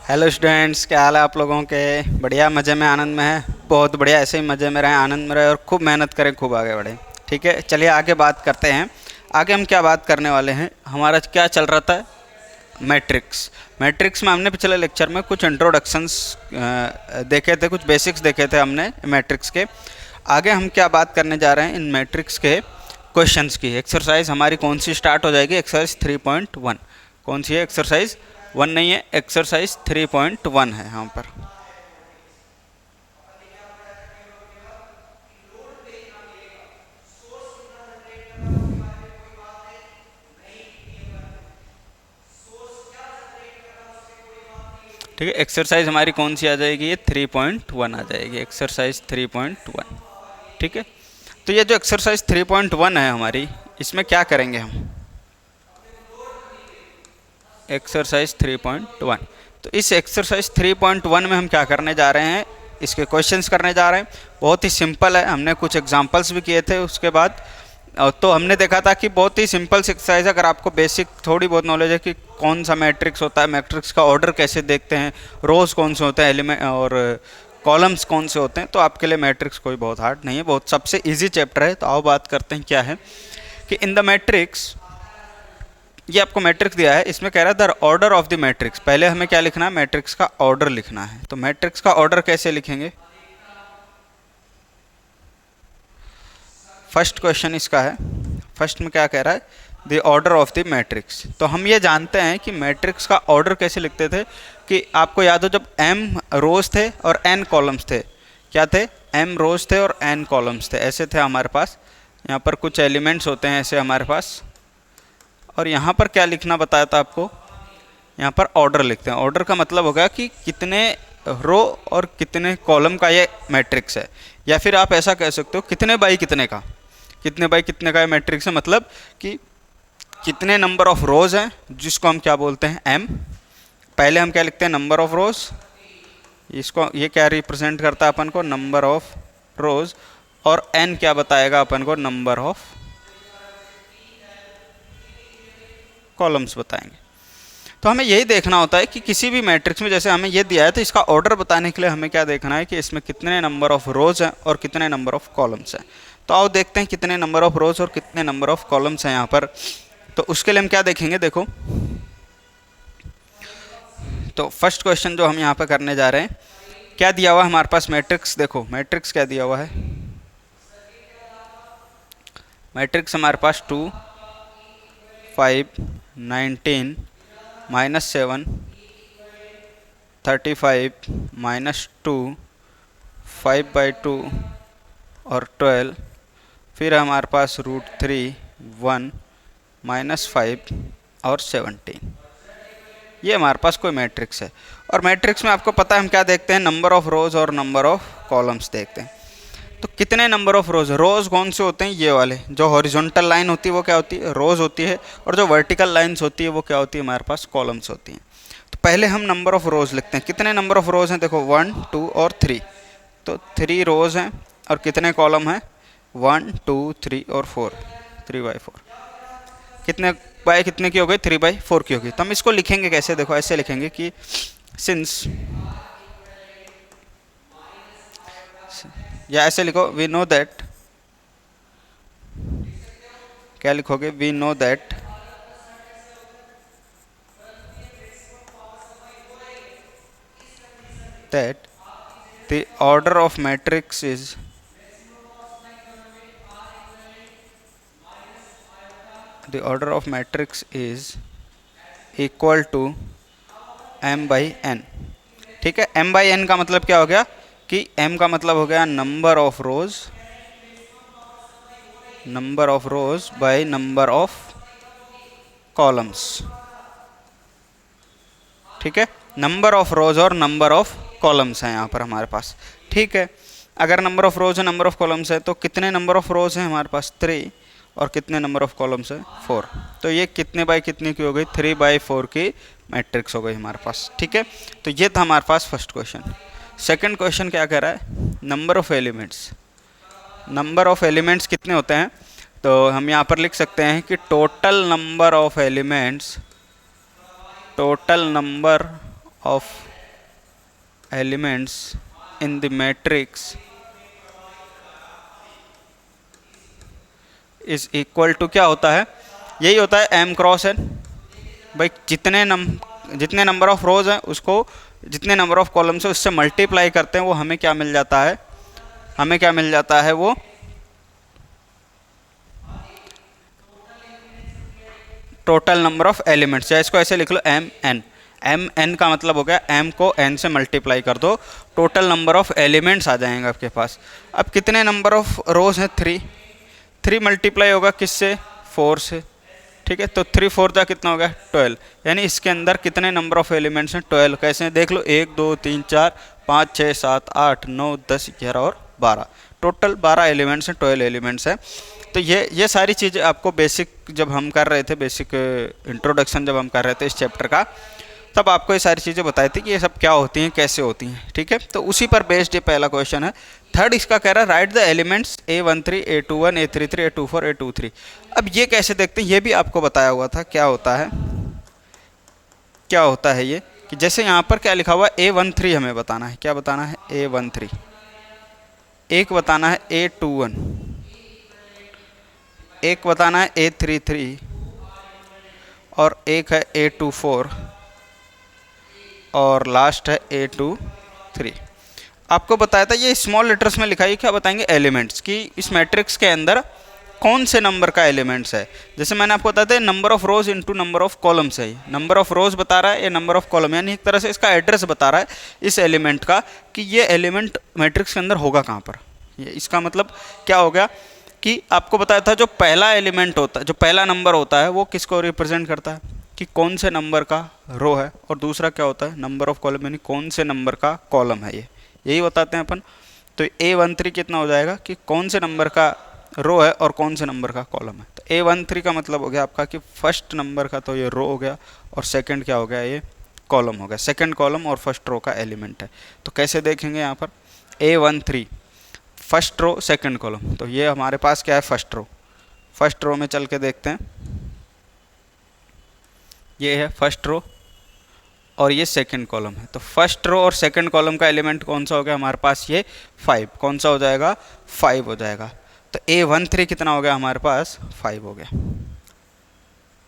Hello students, क्या हाल है आप लोगों के। बढ़िया, मज़े में आनंद में है। बहुत बढ़िया, ऐसे ही मज़े में रहें, आनंद में रहें और खूब मेहनत करें, खूब आगे बढ़ें। ठीक है, चलिए आगे बात करते हैं। आगे हम क्या बात करने वाले हैं, हमारा क्या चल रहा था, मैट्रिक्स। मैट्रिक्स में हमने पिछले लेक्चर में कुछ इंट्रोडक्शंस देखे थे, कुछ बेसिक्स देखे थे हमने मैट्रिक्स के। आगे हम क्या बात करने जा रहे हैं, इन मैट्रिक्स के क्वेश्चंस की। एक्सरसाइज हमारी कौन सी स्टार्ट हो जाएगी, एक्सरसाइज 3.1। कौन सी है, एक्सरसाइज 1 नहीं है, एक्सरसाइज 3.1 है यहाँ पर। ठीक है, एक्सरसाइज हमारी कौन सी आ जाएगी, ये 3.1 आ जाएगी, एक्सरसाइज 3.1। ठीक है, तो ये जो एक्सरसाइज 3.1 है हमारी, इसमें क्या करेंगे हम, एक्सरसाइज 3.1। तो इस एक्सरसाइज 3.1 में हम क्या करने जा रहे हैं, इसके क्वेश्चंस करने जा रहे हैं। बहुत ही सिंपल है, हमने कुछ एग्जांपल्स भी किए थे उसके बाद। तो हमने देखा था कि बहुत ही सिंपल एक्सरसाइज, अगर आपको बेसिक थोड़ी बहुत नॉलेज है कि कौन सा मैट्रिक्स होता है, मैट्रिक्स का ऑर्डर कैसे देखते हैं, रोज कौन से होते हैं, एलिमेंट और कॉलम्स कौन से होते हैं, तो आपके लिए मैट्रिक्स कोई बहुत हार्ड नहीं है, बहुत सबसे ईजी चैप्टर है। तो आओ बात करते हैं क्या है कि इन द मैट्रिक्स, ये आपको मैट्रिक्स दिया है, इसमें कह रहा है the order of the matrix. पहले हमें क्या लिखना है, मैट्रिक्स का ऑर्डर लिखना है। तो मैट्रिक्स का ऑर्डर कैसे लिखेंगे, फर्स्ट क्वेश्चन इसका है। फर्स्ट में क्या कह रहा है, the order of the matrix. तो हम ये जानते हैं कि मैट्रिक्स का ऑर्डर कैसे लिखते थे, कि आपको याद हो जब m रोज थे और n कॉलम्स थे, क्या थे, m रोज थे और n कॉलम्स थे, ऐसे थे हमारे पास। यहाँ पर कुछ एलिमेंट्स होते हैं ऐसे हमारे पास, और यहाँ पर क्या लिखना बताया था आपको, यहाँ पर ऑर्डर लिखते हैं। ऑर्डर का मतलब होगा कि कितने रो और कितने कॉलम का ये मैट्रिक्स है, या फिर आप ऐसा कह सकते हो कितने बाई कितने का, कितने बाई कितने का ये मैट्रिक्स है, मतलब कि कितने नंबर ऑफ रोज हैं, जिसको हम क्या बोलते हैं, m। पहले हम क्या लिखते हैं, नंबर ऑफ रोज, इसको ये क्या रिप्रेजेंट करता है अपन को, नंबर ऑफ रोज, और n क्या बताएगा अपन को, नंबर ऑफ कॉलम्स बताएंगे। तो हमें यही देखना होता है कि किसी भी मैट्रिक्स में, जैसे हमें ये दिया है, तो इसका ऑर्डर बताने के लिए हमें क्या देखना है कि इसमें कितने नंबर ऑफ रोज हैं और कितने नंबर ऑफ कॉलम्स हैं। तो आओ देखते हैं कितने नंबर ऑफ रोज और कितने नंबर ऑफ कॉलम्स हैं यहाँ पर। तो उसके लिए हम क्या देखेंगे, देखो, तो फर्स्ट क्वेश्चन जो हम यहाँ पर करने जा रहे हैं, क्या दिया हुआ है हमारे पास मैट्रिक्स, देखो मैट्रिक्स क्या दिया हुआ है। मैट्रिक्स हमारे पास 2 5 19 -7 35 -2 5/2 और 12, फिर हमारे पास √3 1 -5 और 17। ये हमारे पास कोई मैट्रिक्स है। और मैट्रिक्स में आपको पता है हम क्या देखते हैं, नंबर ऑफ रोज और नंबर ऑफ कॉलम्स देखते हैं। तो कितने नंबर ऑफ रोज, रोज कौन से होते हैं, ये वाले, जो हॉरिजॉन्टल लाइन होती है वो क्या होती है, रोज होती है, और जो वर्टिकल लाइंस होती है वो क्या होती है, हमारे पास कॉलम्स होती हैं। तो पहले हम नंबर ऑफ रोज लिखते हैं, कितने नंबर ऑफ रोज हैं, देखो 1 2 और 3। तो 3 रोज हैं, और कितने कॉलम हैं, 1 2 3 और 4, 3/4। कितने बाय कितने की हो गई, 3/4 की होगी। तो हम इसको लिखेंगे कैसे, देखो ऐसे लिखेंगे कि सिंस, या ऐसे लिखो, वी नो दैट, क्या लिखोगे, we know that that the order of matrix is equal to m/n। ठीक है, m/n का मतलब क्या हो गया, कि m का मतलब हो गया number of rose, by number of columns. ठीक है, नंबर ऑफ रोज और नंबर ऑफ कॉलम्स हैं यहाँ पर हमारे पास। ठीक है, अगर नंबर ऑफ रोज है, नंबर ऑफ कॉलम्स है, तो कितने नंबर ऑफ रोज हैं हमारे पास, 3, और कितने नंबर ऑफ कॉलम्स है, 4। तो ये कितने बाई कितने की हो गई, 3/4 की मैट्रिक्स हो गई हमारे पास। ठीक है, तो ये था हमारे पास फर्स्ट क्वेश्चन। सेकंड क्वेश्चन क्या कह रहा है, number of elements. Number of elements कितने होते हैं, तो हम यहाँ पर लिख सकते हैं कि total number of elements in the matrix is equal to, क्या होता है, यही होता है m क्रॉस n। भाई जितने नंबर ऑफ रोज हैं उसको जितने नंबर ऑफ कॉलम्स है उससे मल्टीप्लाई करते हैं, वो हमें क्या मिल जाता है, हमें क्या मिल जाता है, वो टोटल नंबर ऑफ एलिमेंट्स। या इसको ऐसे लिख लो एम एन का मतलब हो गया m को n से मल्टीप्लाई कर दो, टोटल नंबर ऑफ एलिमेंट्स आ जाएंगे आपके पास। अब कितने नंबर ऑफ रोज हैं, 3 मल्टीप्लाई होगा किससे, 4 से, ठीक है। तो 3 4 जा कितना हो गया, 12। यानी इसके अंदर कितने नंबर ऑफ एलिमेंट्स हैं, 12। कैसे हैं देख लो, 1 2 3 4 5 6 7 8 9 10 11 और 12, टोटल 12 एलिमेंट्स हैं, 12 एलिमेंट्स हैं। तो ये सारी चीज़ें आपको बेसिक जब हम कर रहे थे, बेसिक इंट्रोडक्शन जब हम कर रहे थे इस चैप्टर का, तब आपको ये सारी चीज़ें बताई थी कि ये सब क्या होती हैं, कैसे होती हैं, ठीक है। तो उसी पर बेस्ड ये पहला क्वेश्चन है। थर्ड इसका कह रहा है right the elements A13 A21 A33 A24 A23। अब ये कैसे देखते हैं, ये भी आपको बताया हुआ था क्या होता है, क्या होता है ये, कि जैसे यहाँ पर क्या लिखा हुआ है A13 हमें बताना है, क्या बताना है, A13, एक बताना है A21, एक बताना है A33 और एक है A24 और लास्ट है A23। आपको बताया था ये स्मॉल लेटर्स में लिखा है, क्या बताएंगे, एलिमेंट्स, कि इस मैट्रिक्स के अंदर कौन से नंबर का एलिमेंट्स है। जैसे मैंने आपको बताया था number of rose into number of columns है, नंबर ऑफ रोज बता रहा है, ये नंबर ऑफ कॉलम, यानी एक तरह से इसका एड्रेस बता रहा है इस एलिमेंट का, कि ये एलिमेंट मैट्रिक्स के अंदर होगा कहाँ पर। ये इसका मतलब क्या हो गया, कि आपको बताया था जो पहला एलिमेंट होता है, जो पहला नंबर होता है, वो किसको रिप्रेजेंट करता है, कि कौन से नंबर का रो है, और दूसरा क्या होता है, नंबर ऑफ कॉलम, यानी कौन से नंबर का कॉलम है, ये यही बताते हैं अपन। तो A13 कितना हो जाएगा, कि कौन से नंबर का रो है और कौन से नंबर का कॉलम है। तो A13 का मतलब हो गया आपका कि फर्स्ट नंबर का तो ये रो हो गया, और सेकंड क्या हो गया, ये कॉलम हो गया, सेकंड कॉलम और फर्स्ट रो का एलिमेंट है। तो कैसे देखेंगे यहाँ पर, A13 first row second column, तो ये हमारे पास क्या है, फर्स्ट रो में चल के देखते हैं, ये है फर्स्ट रो और ये सेकंड कॉलम है। तो फर्स्ट रो और सेकंड कॉलम का एलिमेंट कौन सा हो गया हमारे पास, ये 5, कौन सा हो जाएगा, 5 हो जाएगा। तो A13 कितना हो गया हमारे पास, 5 हो गया।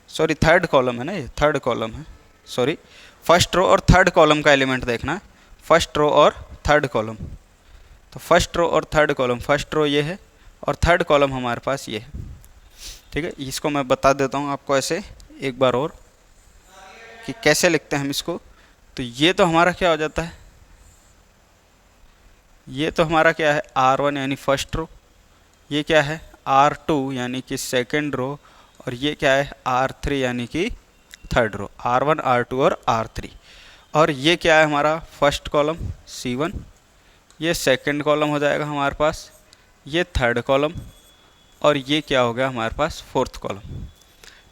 सॉरी थर्ड कॉलम है ना, ये थर्ड कॉलम है, सॉरी फर्स्ट रो और थर्ड कॉलम का एलिमेंट देखना है, फर्स्ट रो और थर्ड कॉलम। तो फर्स्ट रो और थर्ड कॉलम, फर्स्ट रो ये है और थर्ड कॉलम हमारे पास ये है, ठीक है। इसको मैं बता देता हूँ आपको ऐसे एक बार और, कि कैसे लिखते हैं हम इसको। तो ये तो हमारा क्या हो जाता है, ये तो हमारा क्या है, R1 यानी फर्स्ट रो, ये क्या है R2 यानी कि सेकंड रो, और ये क्या है R3 यानी कि थर्ड रो, R1 R2 और R3। और ये क्या है हमारा फर्स्ट कॉलम C1, ये सेकंड कॉलम हो जाएगा हमारे पास, ये थर्ड कॉलम, और ये क्या हो गया हमारे पास फोर्थ कॉलम,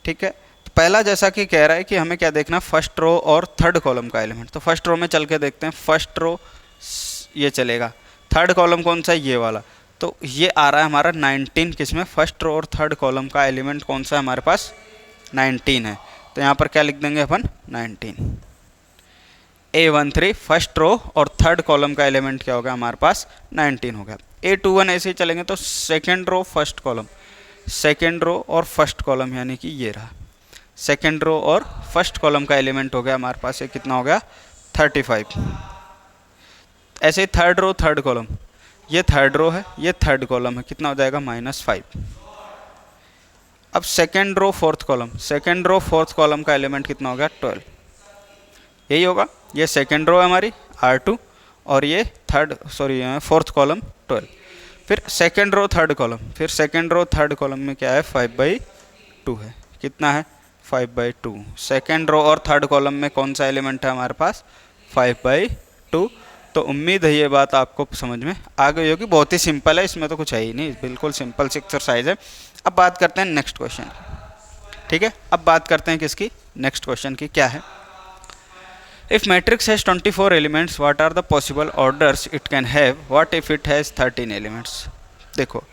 ठीक है। तो पहला जैसा कि कह रहा है कि हमें क्या देखना, फर्स्ट रो और थर्ड कॉलम का एलिमेंट। तो फर्स्ट रो में चल के देखते हैं, फर्स्ट रो ये चलेगा, थर्ड कॉलम कौन सा है, ये वाला। तो ये आ रहा है हमारा 19, किसमें, फर्स्ट रो और थर्ड कॉलम का एलिमेंट कौन सा है हमारे पास, 19 है। तो यहाँ पर क्या लिख देंगे अपन, 19। A13 फर्स्ट रो और थर्ड कॉलम का एलिमेंट क्या होगा हमारे पास, 19 हो गया। A21 ऐसे ही चलेंगे तो second row first column, second row और फर्स्ट कॉलम, यानी कि ये रहा सेकेंड रो और फर्स्ट कॉलम का एलिमेंट हो गया हमारे पास, ये कितना हो गया, 35। ऐसे ही थर्ड रो थर्ड कॉलम, ये थर्ड रो है, ये थर्ड कॉलम है, कितना हो जाएगा, -5। अब second row fourth column, second row fourth column का एलिमेंट कितना हो गया, 12, यही होगा। ये सेकेंड रो है हमारी R2 और ये फोर्थ कॉलम 12। फिर सेकेंड रो थर्ड कॉलम, फिर सेकेंड रो थर्ड कॉलम में क्या है, 5/2 है, कितना है, 5/2। सेकेंड रो और थर्ड कॉलम में कौन सा एलिमेंट है हमारे पास, 5/2। तो उम्मीद है ये बात आपको समझ में आ गई होगी, बहुत ही सिंपल है, इसमें तो कुछ है ही नहीं, बिल्कुल सिंपल सी एक्सरसाइज है। अब बात करते हैं नेक्स्ट क्वेश्चन, ठीक है। अब बात करते हैं किसकी, नेक्स्ट क्वेश्चन की, क्या है, if matrix has 24 elements what are the possible orders it can have, what if it has 13 elements. देखो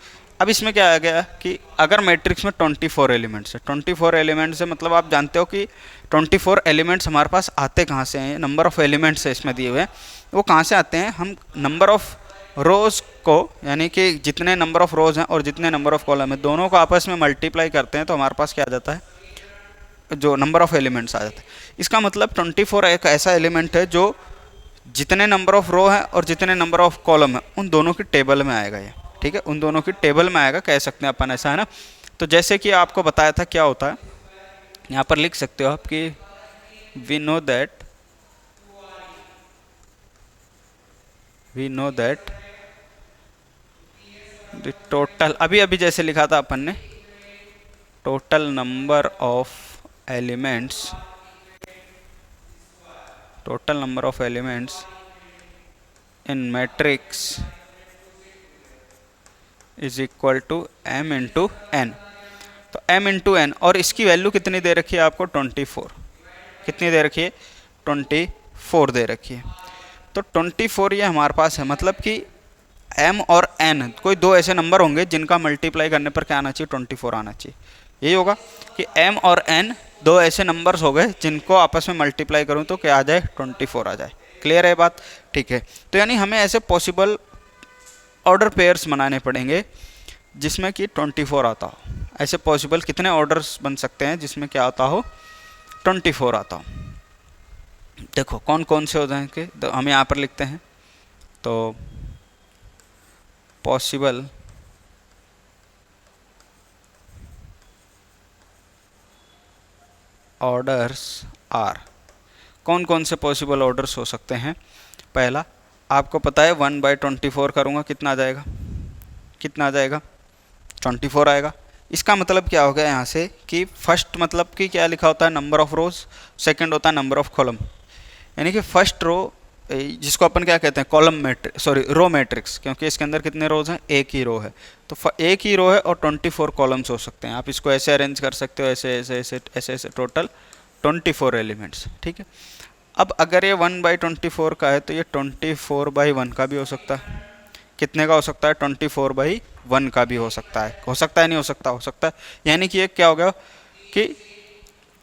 अब इसमें क्या आ गया कि अगर मैट्रिक्स में 24 एलिमेंट्स है, 24 एलिमेंट्स है मतलब आप जानते हो कि 24 एलिमेंट्स हमारे पास आते कहाँ से हैं, नंबर ऑफ़ एलिमेंट्स है इसमें दिए हुए हैं, वो कहाँ से आते हैं, हम नंबर ऑफ़ रोज़ को, यानी कि जितने नंबर ऑफ़ रोज़ हैं और जितने नंबर ऑफ़ कॉलम है दोनों को आपस में मल्टीप्लाई करते हैं तो हमारे पास क्या आ जाता है, जो नंबर ऑफ़ एलिमेंट्स आ जाता है। इसका मतलब 24 एक ऐसा एलिमेंट है जो जितने नंबर ऑफ़ रो है और जितने नंबर ऑफ़ कॉलम है उन दोनों की टेबल में आएगा ये, ठीक है, उन दोनों की टेबल में आएगा, कह सकते हैं अपन ऐसा, है ना। तो जैसे कि आपको बताया था क्या होता है, यहाँ पर लिख सकते हो आप कि we know that the total, अभी अभी जैसे लिखा था अपन ने, total number of elements in matrix is equal to m into N. तो m इंटू एन, और इसकी वैल्यू कितनी दे रखी है आपको, 24। कितनी दे रखी है, 24 दे रखी है। तो 24 ये हमारे पास है, मतलब कि m और n कोई दो ऐसे नंबर होंगे जिनका मल्टीप्लाई करने पर क्या आना चाहिए, 24 आना चाहिए। यही होगा कि m और n दो ऐसे नंबर्स हो गए जिनको आपस में मल्टीप्लाई करूं तो क्या आ जाए, 24 आ जाए। क्लियर है बात, ठीक है। तो यानी हमें ऐसे पॉसिबल ऑर्डर पेयर्स बनाने पड़ेंगे जिसमें कि 24 आता हो। ऐसे पॉसिबल कितने ऑर्डर्स बन सकते हैं जिसमें क्या आता हो, 24 आता हो। देखो कौन कौन से हो जाएंगे, तो हम यहाँ पर लिखते हैं, तो पॉसिबल ऑर्डर्स आर, कौन कौन से पॉसिबल ऑर्डर्स हो सकते हैं। पहला आपको पता है 1/24 करूँगा कितना आ जाएगा, कितना आ जाएगा, 24 आएगा। इसका मतलब क्या हो गया यहाँ से कि फर्स्ट मतलब कि क्या लिखा होता है, नंबर ऑफ रोज, सेकंड होता है नंबर ऑफ कॉलम, यानी कि फर्स्ट रो जिसको अपन क्या कहते हैं, column matrix, sorry row matrix, क्योंकि इसके अंदर कितने रोज हैं, एक ही रो है, तो एक ही रो है और 24 कॉलम्स हो सकते हैं। आप इसको ऐसे अरेंज कर सकते हो, ऐसे ऐसे ऐसे ऐसे ऐसे, टोटल 24 एलिमेंट्स, ठीक है। अब अगर ये 1/24 का है तो ये 24/1 का भी हो सकता है। कितने का हो सकता है, 24/1 का भी हो सकता है। हो सकता है नहीं हो सकता, हो सकता है। यानी कि ये क्या हो गया कि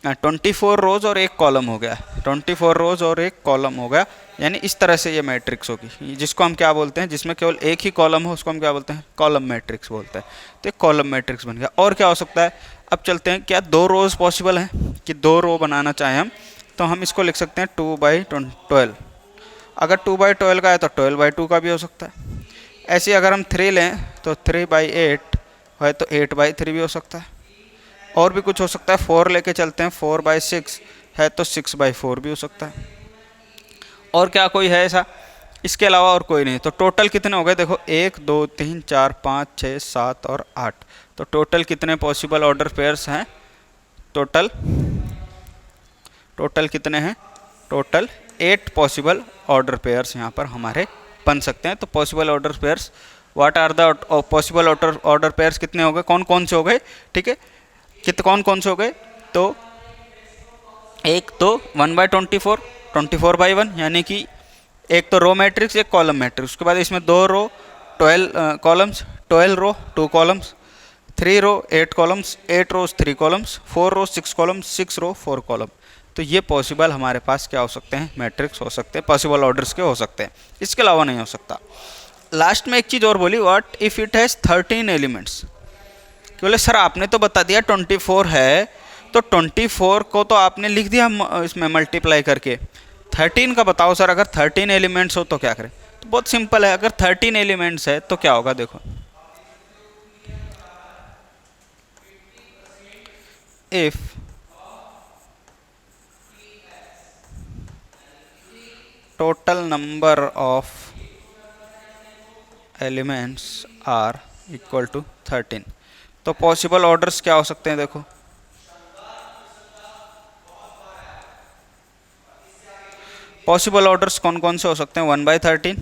24 रोज और एक कॉलम हो गया, 24 रोज और एक कॉलम हो गया, यानी इस तरह से ये मैट्रिक्स होगी, जिसको हम क्या बोलते हैं, जिसमें केवल एक ही कॉलम हो उसको हम क्या बोलते हैं, कॉलम मैट्रिक्स बोलते हैं। तो एक कॉलम मैट्रिक्स बन गया। और क्या हो सकता है, अब चलते हैं, क्या दो रोज पॉसिबल हैं कि दो रो बनाना चाहें हम, तो हम इसको लिख सकते हैं 2/12। अगर 2/12 का है तो 12/2 का भी हो सकता है। ऐसे अगर हम 3 लें तो 3/8 है तो 8/3 भी हो सकता है। और भी कुछ हो सकता है, 4 लेके चलते हैं, 4/6 है तो 6/4 भी हो सकता है। और क्या कोई है ऐसा, इसके अलावा और कोई नहीं। तो टोटल कितने हो गए, देखो 1 2 3 4 5 6 7 और 8। तो टोटल कितने पॉसिबल ऑर्डर पेयर्स हैं, टोटल कितने हैं, टोटल 8 पॉसिबल ऑर्डर पेयर्स यहाँ पर हमारे बन सकते हैं। तो possible order pairs, what are the possible order pairs कितने हो गए, कौन कौन से हो गए, ठीक है, कौन कौन से हो गए, तो एक तो 1/24, 24/1, यानी कि एक तो रो मैट्रिक्स एक कॉलम मैट्रिक्स, उसके बाद इसमें 2 रो 12 कॉलम्स, 12 रो 2 कॉलम्स, 3 रो 8 कॉलम्स, 8 रोज 3 कॉलम्स, 4 रो 6 कॉलम्स, 6 रो 4 कॉलम। तो ये पॉसिबल हमारे पास क्या हो सकते हैं, मैट्रिक्स हो सकते हैं, पॉसिबल ऑर्डर्स के हो सकते हैं, इसके अलावा नहीं हो सकता। लास्ट में एक चीज़ और बोली, what if it has 13 elements. बोले सर आपने तो बता दिया 24 है, तो 24 को तो आपने लिख दिया इसमें मल्टीप्लाई करके, 13 का बताओ सर, अगर 13 एलिमेंट्स हो तो क्या करें। तो बहुत सिंपल है, अगर 13 एलिमेंट्स है तो क्या होगा, देखो if total number of elements are equal to 13, तो पॉसिबल ऑर्डर्स क्या हो सकते हैं, देखो पॉसिबल ऑर्डर्स कौन कौन से हो सकते हैं, 1/13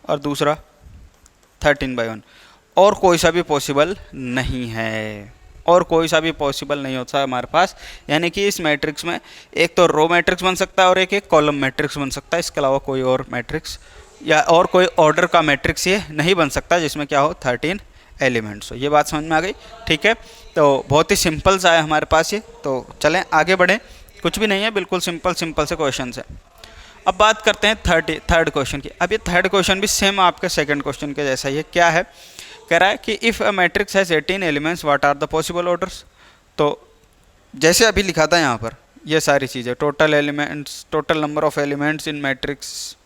और दूसरा 13/1, और कोई सा भी पॉसिबल नहीं है, और कोई सा भी पॉसिबल नहीं होता है हमारे पास। यानी कि इस मैट्रिक्स में एक तो रो मैट्रिक्स बन सकता है और एक कॉलम मैट्रिक्स बन सकता है, इसके अलावा कोई और मैट्रिक्स या और कोई ऑर्डर का मैट्रिक्स ये नहीं बन सकता जिसमें क्या हो 13 एलिमेंट्स हो। ये बात समझ में आ गई? ठीक है, तो बहुत ही सिंपल सा है हमारे पास ये। तो चलें आगे बढ़ें, कुछ भी नहीं है, बिल्कुल सिंपल सिंपल से क्वेश्चन है। अब बात करते हैं थर्ड क्वेश्चन की। अब ये थर्ड क्वेश्चन भी सेम आपके सेकंड क्वेश्चन के जैसा ही है। क्या है, कह रहा है कि if a matrix has 18 elements what are the possible orders. तो जैसे अभी लिखा था यहाँ पर ये सारी चीज़ें, total elements, total number of elements in matrix,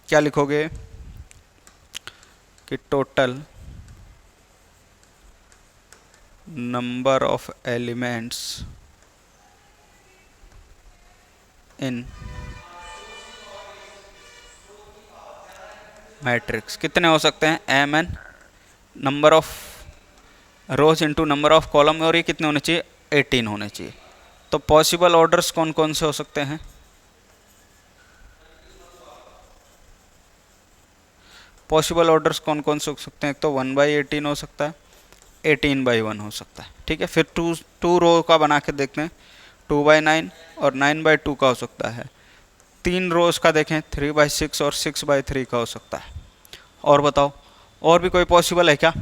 क्या लिखोगे कि total number of elements in matrix कितने हो सकते हैं, M N, number of rows into number of column, और ये कितने होने चाहिए, 18 होने चाहिए। तो पॉसिबल ऑर्डर्स कौन कौन से हो सकते हैं, पॉसिबल ऑर्डर्स कौन कौन से हो सकते हैं, एक तो 1/18 हो सकता है, 18/1 हो सकता है। ठीक है, फिर टू रो का बना के देखते हैं, 2/9 और 9/2 का हो सकता है। 3 रोज का देखें, 3/6 और 6/3 का हो सकता है। और बताओ और भी कोई पॉसिबल है क्या,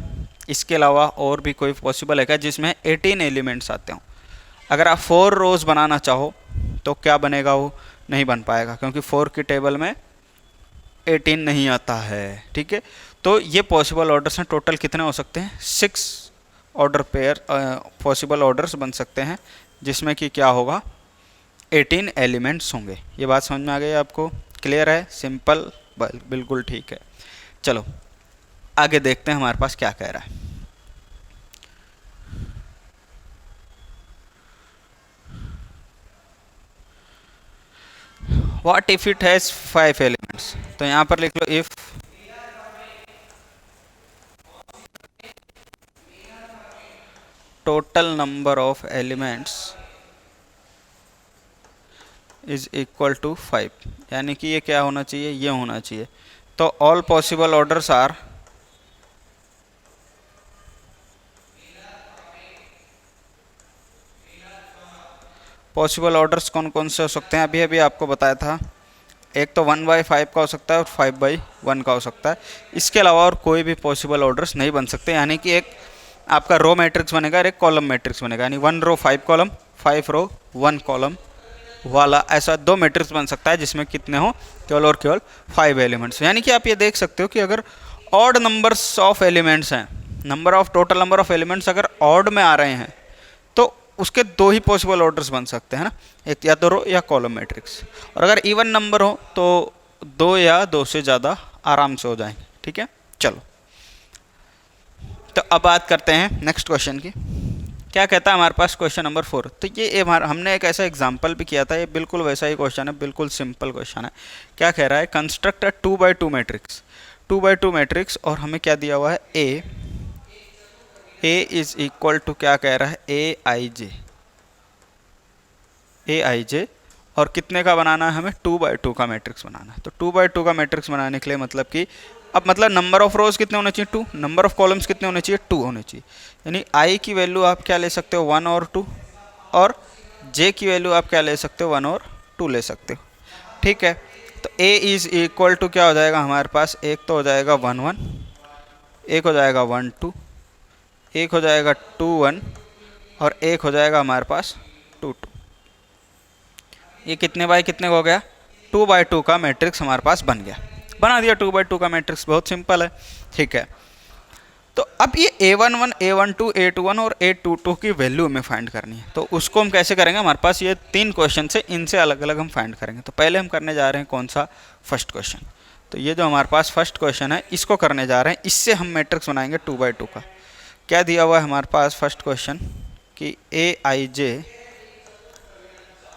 इसके अलावा और भी कोई पॉसिबल है क्या जिसमें 18 एलिमेंट्स आते हों। अगर आप 4 रोज बनाना चाहो तो क्या बनेगा, वो नहीं बन पाएगा क्योंकि 4 की टेबल में 18 नहीं आता है। ठीक है, तो ये पॉसिबल ऑर्डर्स हैं। टोटल कितने हो सकते हैं, 6 ऑर्डर पेयर पॉसिबल ऑर्डर्स बन सकते हैं जिसमें कि क्या होगा, 18 एलिमेंट्स होंगे। ये बात समझ में आ गई आपको, क्लियर है, सिंपल, बिल्कुल ठीक है। चलो आगे देखते हैं हमारे पास क्या कह रहा है। What if it has 5 elements, तो यहाँ पर लिख लो if total number of elements is equal to 5, यानी कि ये क्या होना चाहिए, ये होना चाहिए। तो all possible orders are possible orders कौन कौन से हो सकते हैं, अभी अभी आपको बताया था। एक तो 1/5 का हो सकता है और 5/1 का हो सकता है। इसके अलावा और कोई भी पॉसिबल ऑर्डर्स नहीं बन सकते, यानी कि एक आपका रो मैट्रिक्स बनेगा और एक कॉलम मैट्रिक्स बनेगा, यानी 1 रो 5 कॉलम, 5 रो 1 कॉलम वाला ऐसा 2 मैट्रिक्स बन सकता है जिसमें कितने हो, केवल और केवल 5 एलिमेंट्स। यानी कि आप ये देख सकते हो कि अगर ऑड नंबर्स ऑफ एलिमेंट्स हैं, टोटल नंबर ऑफ एलिमेंट्स अगर ऑड में आ रहे हैं तो उसके 2 ही पॉसिबल ऑर्डर्स बन सकते हैं ना, एक या तो रो या कॉलम मैट्रिक्स। और अगर इवन नंबर हो तो 2 या 2 से ज़्यादा आराम से हो जाएंगे। ठीक है, चलो तो अब बात करते हैं नेक्स्ट क्वेश्चन की। क्या कहता है हमारे पास क्वेश्चन नंबर 4। तो ये हमने एक ऐसा एग्जाम्पल भी किया था, ये बिल्कुल वैसा ही क्वेश्चन है, बिल्कुल सिंपल क्वेश्चन है। क्या कह रहा है, कंस्ट्रक्ट अ 2/2 मैट्रिक्स, 2/2 मैट्रिक्स, और हमें क्या दिया हुआ है, ए इज इक्वल टू, क्या कह रहा है, ए आई जे, और कितने का बनाना है हमें, 2/2 का मैट्रिक्स बनाना है। तो 2/2 का मैट्रिक्स बनाने के लिए मतलब कि अब मतलब नंबर ऑफ रोज कितने होने चाहिए, 2, नंबर ऑफ कॉलम्स कितने होने चाहिए, 2 होने चाहिए। यानी आई की वैल्यू आप क्या ले सकते हो, 1 और 2, और जे की वैल्यू आप क्या ले सकते हो, 1 और 2 ले सकते हो। ठीक है, तो ए इज इक्वल टू क्या हो जाएगा हमारे पास, एक तो हो जाएगा 1 1, एक हो जाएगा 1 2, एक हो जाएगा 2 1, और एक हो जाएगा हमारे पास 2 2। ये कितने बाय कितने हो गया, 2/2 का मैट्रिक्स हमारे पास बन गया, बना दिया 2/2 का मैट्रिक्स, बहुत सिंपल है। ठीक है, तो अब ये A11, A12, A21 और A22 की वैल्यू हमें फाइंड करनी है। तो उसको हम कैसे करेंगे, हमारे पास ये 3 क्वेश्चन से, इनसे अलग अलग हम फाइंड करेंगे। तो पहले हम करने जा रहे हैं कौन सा, फर्स्ट क्वेश्चन। तो ये जो हमारे पास फर्स्ट क्वेश्चन है इसको करने जा रहे हैं, इससे हम मैट्रिक्स बनाएंगे 2/2 का। क्या दिया हुआ है हमारे पास फर्स्ट क्वेश्चन कि AIJ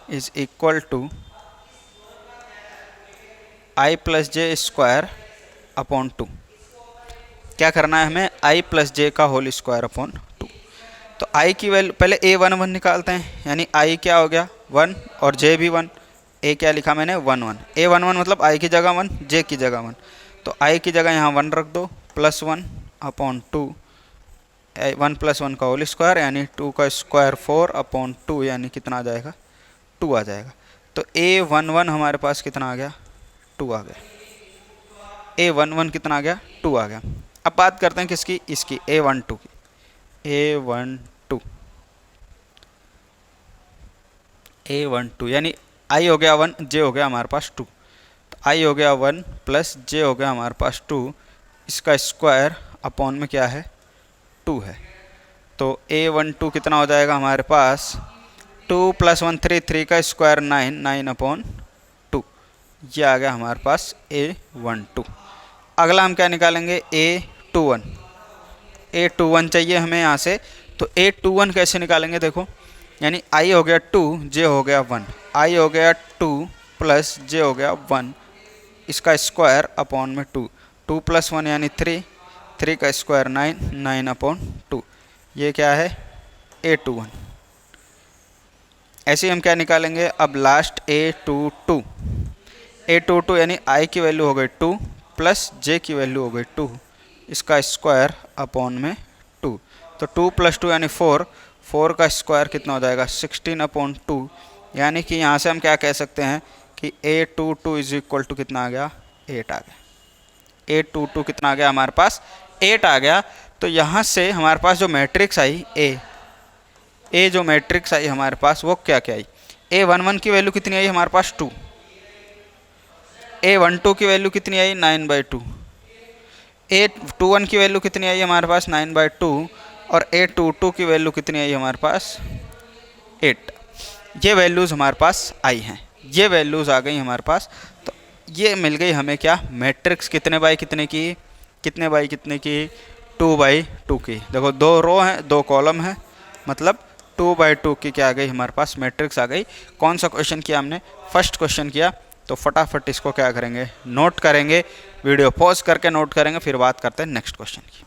is equal to I + J square upon 2। क्या करना है हमें, I + J का होल स्क्वायर अपॉन 2। तो I की वैल्यू पहले A11 निकालते हैं, यानी I क्या हो गया 1 और J भी 1। A क्या लिखा मैंने 1 1, A11 मतलब I की जगह 1, J की जगह 1। तो I की जगह यहाँ 1 रख दो, +1 अपॉन 2, 1 + 1 का होल स्क्वायर, यानी 2 का स्क्वायर 4 अपॉन 2, यानी कितना आ जाएगा, 2 आ जाएगा। तो A11 हमारे पास कितना आ गया, 2 आ गया। A11 कितना आ गया, 2 आ गया। अब बात करते हैं किसकी, इसकी A12 की, A12 A12 यानी I हो गया 1, J हो गया हमारे पास 2, तो I हो गया 1 प्लस J हो गया हमारे पास 2, इसका स्क्वायर अपॉन में क्या है 2 है। तो A12 कितना हो जाएगा हमारे पास 2 + 1 3, 3 का स्क्वायर 9, 9/2, ये आ गया हमारे पास A12। अगला हम क्या निकालेंगे A21, A21 चाहिए हमें यहाँ से, तो A21 कैसे निकालेंगे देखो, यानी I हो गया 2, J हो गया 1, I हो गया 2 प्लस J हो गया 1, इसका स्क्वायर अपॉन में 2, 2 + 1 यानी 3, 3 का स्क्वायर 9, 9/2, ये क्या है A21। ऐसे ही हम क्या निकालेंगे अब लास्ट A22, A22 यानी I की वैल्यू हो गई 2 प्लस J की वैल्यू हो गई 2, इसका स्क्वायर अपॉन में 2, तो 2 + 2 यानी 4, 4 का स्क्वायर कितना हो जाएगा 16/2, यानी कि यहाँ से हम क्या कह सकते हैं कि A22 = कितना आ गया 8 आ गया। A22 कितना आ गया हमारे पास 8 आ गया। तो यहाँ से हमारे पास जो मैट्रिक्स आई A जो मैट्रिक्स आई हमारे पास वो क्या क्या आई, A11 की वैल्यू कितनी आई हमारे पास 2, A12 की वैल्यू कितनी आई 9/2, A21 की वैल्यू कितनी आई हमारे पास 9/2, और A22 की वैल्यू कितनी आई हमारे पास 8। ये वैल्यूज़ हमारे पास आई हैं, ये वैल्यूज़ आ गई हमारे पास। तो ये मिल गई हमें क्या मैट्रिक्स कितने बाई कितने की, कितने बाई कितने की 2/2 की। देखो 2 रो हैं 2 कॉलम है, मतलब 2/2 की क्या आ गई हमारे पास मैट्रिक्स आ गई। कौन सा क्वेश्चन किया हमने, फर्स्ट क्वेश्चन किया। तो फटाफट इसको क्या करेंगे नोट करेंगे, वीडियो पॉज करके नोट करेंगे, फिर बात करते हैं नेक्स्ट क्वेश्चन की।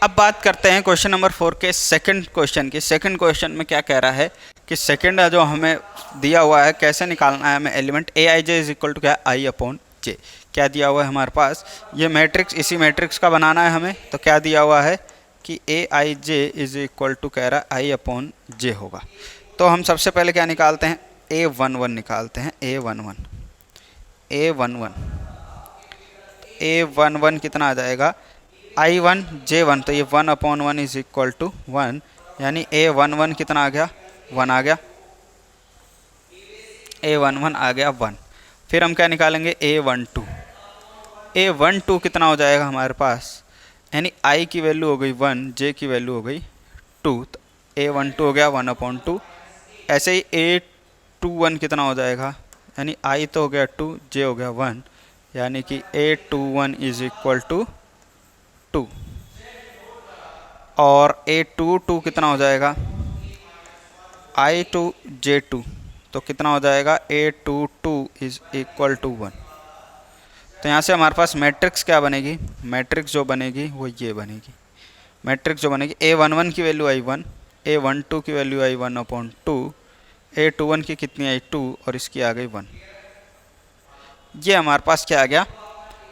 अब बात करते हैं क्वेश्चन नंबर 4 के सेकंड क्वेश्चन की। सेकंड क्वेश्चन में क्या कह रहा है कि सेकंड जो हमें दिया हुआ है कैसे निकालना है हमें एलिमेंट Aij = क्या I/J, क्या दिया हुआ है हमारे पास, ये मैट्रिक्स इसी मैट्रिक्स का बनाना है हमें। तो क्या दिया हुआ है कि Aij = कह रहा है I/J होगा। तो हम सबसे पहले क्या निकालते हैं A11 निकालते हैं, A11 कितना आ जाएगा I1 J1, तो ये 1/1 = 1, यानी A11 कितना आ गया 1 आ गया, A11 आ गया 1। फिर हम क्या निकालेंगे A12 कितना हो जाएगा हमारे पास, यानी I की वैल्यू हो गई 1, J की वैल्यू हो गई 2, तो A12 हो गया 1/2। ऐसे ही A21 कितना हो जाएगा, यानी I तो हो गया 2, J हो गया 1, यानी कि A21 = 2, और A22 कितना हो जाएगा I2 J2, तो कितना हो जाएगा A22 = 1। तो यहाँ से हमारे पास मैट्रिक्स क्या बनेगी, मैट्रिक्स जो बनेगी वो ये बनेगी, मैट्रिक्स जो बनेगी A11 की वैल्यू I1, A12 की वैल्यू आई 1/2, A21 की कितनी आई 2, और इसकी आ गई 1। ये हमारे पास क्या आ गया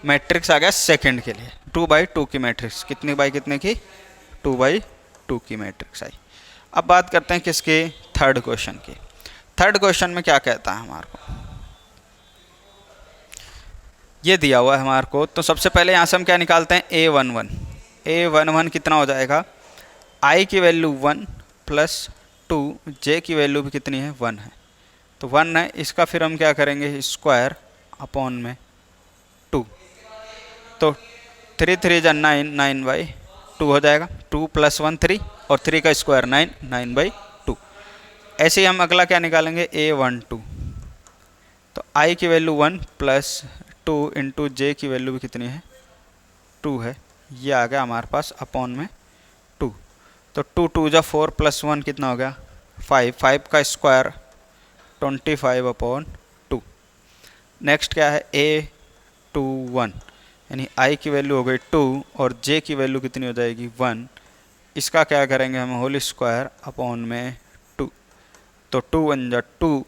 मैट्रिक्स आ गया सेकंड के लिए 2/2 की मैट्रिक्स, कितनी बाई कितने की 2/2 की मैट्रिक्स आई। अब बात करते हैं किसके थर्ड क्वेश्चन की। थर्ड क्वेश्चन में क्या कहता है हमारे को, ये दिया हुआ है हमारे को। तो सबसे पहले यहाँ से हम क्या निकालते हैं A11 कितना हो जाएगा, I की वैल्यू 1 + 2, J की वैल्यू भी कितनी है 1 है, तो 1 है, इसका फिर हम क्या करेंगे स्क्वायर अपॉन में 2, तो 3 3 जा 9, 9/2 हो जाएगा, 2 + 1 3, और 3 का स्क्वायर 9, 9/2। ऐसे ही हम अगला क्या निकालेंगे A12, तो I की वैल्यू 1 + 2 × J की वैल्यू भी कितनी है 2 है, ये आ गया हमारे पास अपॉन में 2, तो 2 2 जा 4 + 1 कितना हो गया 5, 5 का स्क्वायर 25/2। नेक्स्ट क्या है A21, यानी I की वैल्यू हो गई 2, और J की वैल्यू कितनी हो जाएगी 1, इसका क्या करेंगे हम होल स्क्वायर अपॉन में 2, तो 2 1 जा 2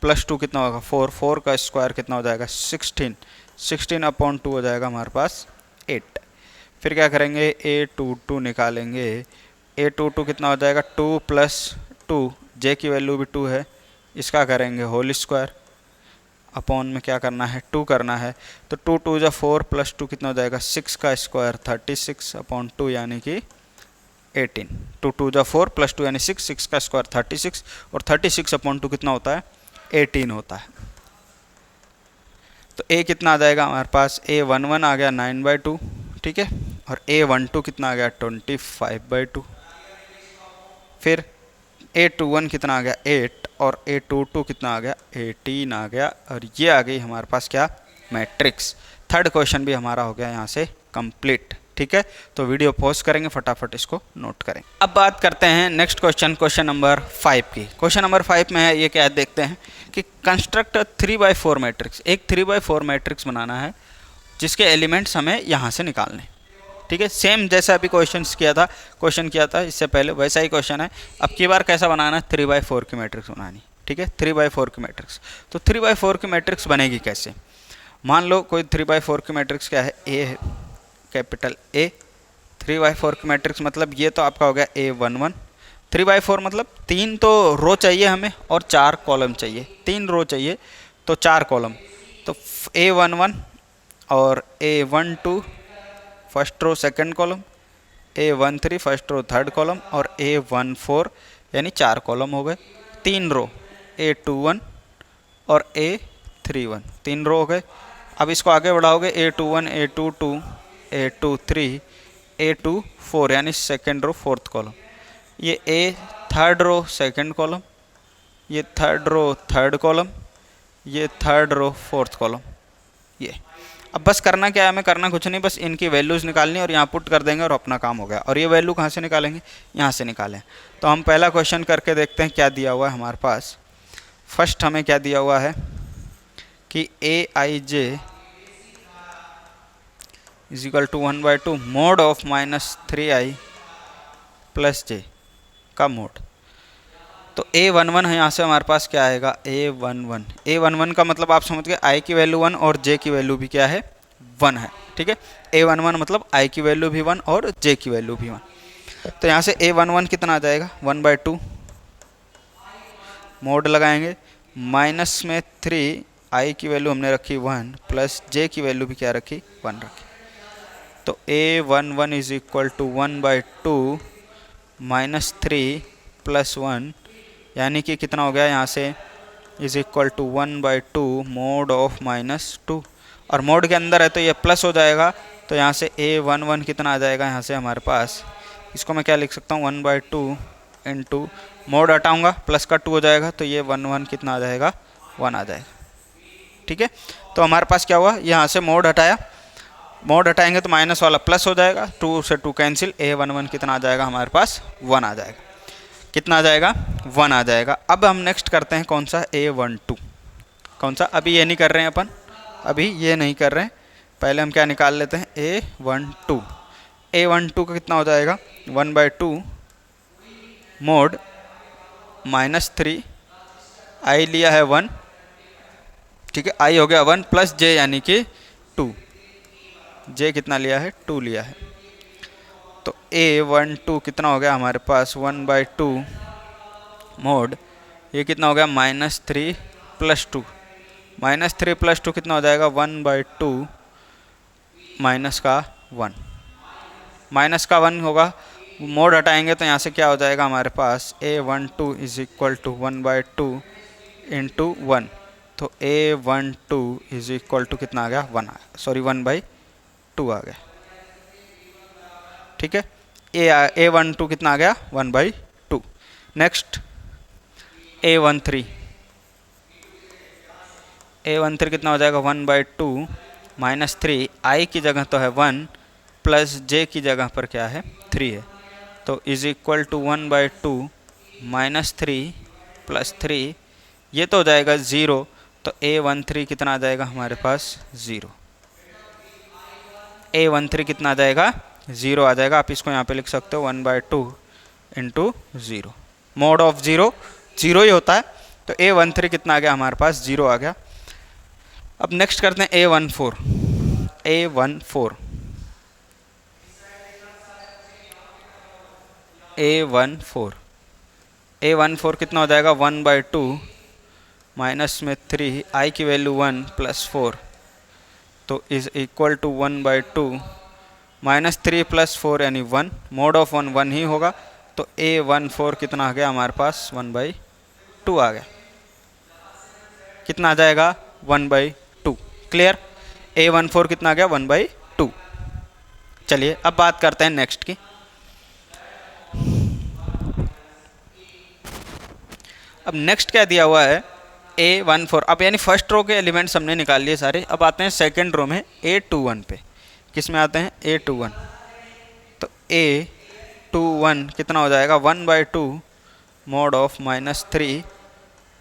+ 2 कितना होगा 4, 4 का स्क्वायर कितना हो जाएगा 16, 16/2 हो जाएगा हमारे पास 8। फिर क्या करेंगे A22 निकालेंगे, A22 कितना हो जाएगा 2 + 2, J की वैल्यू भी 2 है, इसका करेंगे होल स्क्वायर अपॉन में क्या करना है 2 करना है, तो 2 2 जा 4 प्लस 2 कितना हो जाएगा 6 का स्क्वायर 36 अपॉन 2 यानी कि 18। 2 2 जा 4 प्लस 2 यानी 6, 6 का स्क्वायर 36 और 36 अपॉन 2 कितना होता है 18 होता है। तो a कितना आ जाएगा हमारे पास a11 आ गया 9/2, ठीक है, और a12 कितना आ गया 25/2। फिर a21 कितना आ गया 8 और a22 कितना आ गया 18 आ गया। और ये आ गई हमारे पास क्या मैट्रिक्स। थर्ड क्वेश्चन भी हमारा हो गया यहाँ से कंप्लीट, ठीक है। तो वीडियो पॉज करेंगे, फटाफट इसको नोट करें। अब बात करते हैं नेक्स्ट क्वेश्चन, क्वेश्चन नंबर 5 की। क्वेश्चन नंबर 5 में है ये क्या देखते हैं कि कंस्ट्रक्ट 3/4 मैट्रिक्स। एक 3/4 मैट्रिक्स बनाना है जिसके एलिमेंट्स हमें यहाँ से निकालने, ठीक है। सेम जैसा अभी क्वेश्चन किया था इससे पहले, वैसा ही क्वेश्चन है। अब की बार कैसा बनाना है 3/4 की मैट्रिक्स बनानी, ठीक है। 3/4 की मैट्रिक्स, तो 3/4 की मैट्रिक्स बनेगी कैसे। मान लो कोई 3/4 की मैट्रिक्स क्या है, ए है, कैपिटल ए। 3/4 की मैट्रिक्स मतलब ये तो आपका हो गया a11। 3/4 मतलब 3 तो रो चाहिए हमें और 4 कॉलम चाहिए। 3 रो चाहिए तो 4 कॉलम, तो a11 और a12 first row second column, a13 first row third column और a14 यानी 4 कॉलम हो गए। 3 रो a21 और a31, 3 रो हो गए। अब इसको आगे बढ़ाओगे a21 a22 a23 a24 यानी सेकंड रो फोर्थ कॉलम, ये a third row second column, ये थर्ड रो थर्ड कॉलम, ये थर्ड रो फोर्थ कॉलम। ये अब बस करना क्या है, हमें करना कुछ नहीं, बस इनकी वैल्यूज़ निकालनी और यहाँ पुट कर देंगे और अपना काम हो गया। और ये वैल्यू कहाँ से निकालेंगे, यहाँ से निकालें। तो हम पहला क्वेश्चन करके देखते हैं क्या दिया हुआ है हमारे पास। फर्स्ट हमें क्या दिया हुआ है कि aij is equal to 1/2 mod of -3i plus j का मोड। तो a11 है, यहाँ से हमारे पास क्या आएगा a11 का मतलब आप समझ गए i की वैल्यू 1 और j की वैल्यू भी क्या है 1 है, ठीक है। a11 मतलब i की वैल्यू भी 1 और j की वैल्यू भी 1। तो यहाँ से a11 कितना आ जाएगा 1/2, मोड लगाएंगे माइनस में 3, i की वैल्यू हमने रखी 1 प्लस j की वैल्यू भी क्या रखी 1 रखी। तो a11 is equal to 1/2 -3 plus 1 यानी कि कितना हो गया यहाँ से is equal to 1/2 mod of -2, और मोड के अंदर है तो ये प्लस हो जाएगा। तो यहाँ से a11 कितना आ जाएगा यहाँ से हमारे पास, इसको मैं क्या लिख सकता हूँ 1/2 इंटू मोड हटाऊँगा प्लस का 2 हो जाएगा, तो ये 1 कितना आ जाएगा 1 आ जाएगा, ठीक है। तो हमारे पास क्या हुआ, यहाँ से मोड हटाया, मोड हटाएंगे तो माइनस वाला प्लस हो जाएगा, 2 से 2 कैंसिल, a11 कितना आ जाएगा हमारे पास 1 आ जाएगा। कितना आ जाएगा 1 आ जाएगा। अब हम नेक्स्ट करते हैं कौन सा a12, कौन सा, अभी ये नहीं कर रहे हैं अपन, अभी ये नहीं कर रहे हैं, पहले हम क्या निकाल लेते हैं a12। a12 का कितना हो जाएगा 1/2 मोड -3, i लिया है 1, ठीक है, i हो गया 1 प्लस j यानी कि 2, j कितना लिया है 2 लिया है। तो a12 कितना हो गया हमारे पास 1/2 मोड, ये कितना हो गया -3 प्लस 2, -3 प्लस 2 कितना हो जाएगा 1/2 माइनस का 1, माइनस का 1 होगा, मोड हटाएंगे तो यहाँ से क्या हो जाएगा हमारे पास a12 is equal to 1/2 into 1। तो a12 इज इक्वल टू कितना आ गया 1, सॉरी 1/2 आ गया, ठीक है। a12 कितना आ गया 1/2। नेक्स्ट a13 कितना हो जाएगा 1/2 -3, i की जगह तो है 1 प्लस j की जगह पर क्या है 3 है, तो इज इक्वल टू 1/2 -3 प्लस 3, ये तो हो जाएगा 0, तो a13 कितना आ जाएगा हमारे पास 0, a13 कितना आ जाएगा 0 आ जाएगा। आप इसको यहाँ पे लिख सकते हो 1/2 इंटू 0, मोड ऑफ 0 0 ही होता है, तो a13 कितना आ गया हमारे पास 0 आ गया। अब नेक्स्ट करते हैं a14 कितना हो जाएगा 1/2 माइनस में 3, आई की वैल्यू 1 प्लस 4, तो इज इक्वल टू 1/2 -3 + 4 यानी 1, मोड ऑफ 1 1 ही होगा, तो A14 कितना आ गया हमारे पास 1/2 आ गया। कितना आ जाएगा 1/2। क्लियर, A14 कितना आ गया 1/2। चलिए अब बात करते हैं नेक्स्ट की। अब नेक्स्ट क्या दिया हुआ है A14। अब यानी फर्स्ट रो के एलिमेंट्स हमने निकाल लिए सारे। अब आते हैं सेकंड रो में A21 पे। किस में आते हैं A21, तो A21 कितना हो जाएगा 1/2 मोड ऑफ -3,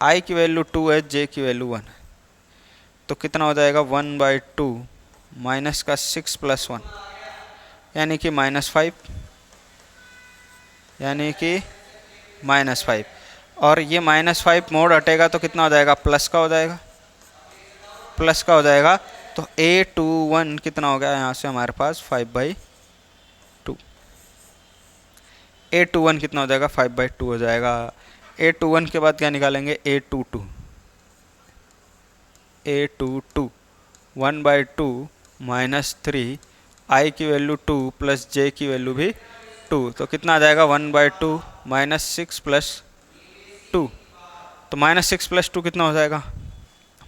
आई की वैल्यू 2 है, जे की वैल्यू 1 है, तो कितना हो जाएगा 1/2 माइनस का 6 + 1 यानी कि -5, यानी कि -5। और ये -5 मोड हटेगा तो कितना हो जाएगा प्लस का हो जाएगा, प्लस का हो जाएगा। तो A21 कितना हो गया यहाँ से हमारे पास 5/2। A21 कितना हो जाएगा 5/2 हो जाएगा। A21 के बाद क्या निकालेंगे A22, A22 1/2 -3, आई की वैल्यू 2 प्लस जे की वैल्यू भी 2, तो कितना आ जाएगा 1/2 -6 + 2, तो -6 + 2 कितना हो जाएगा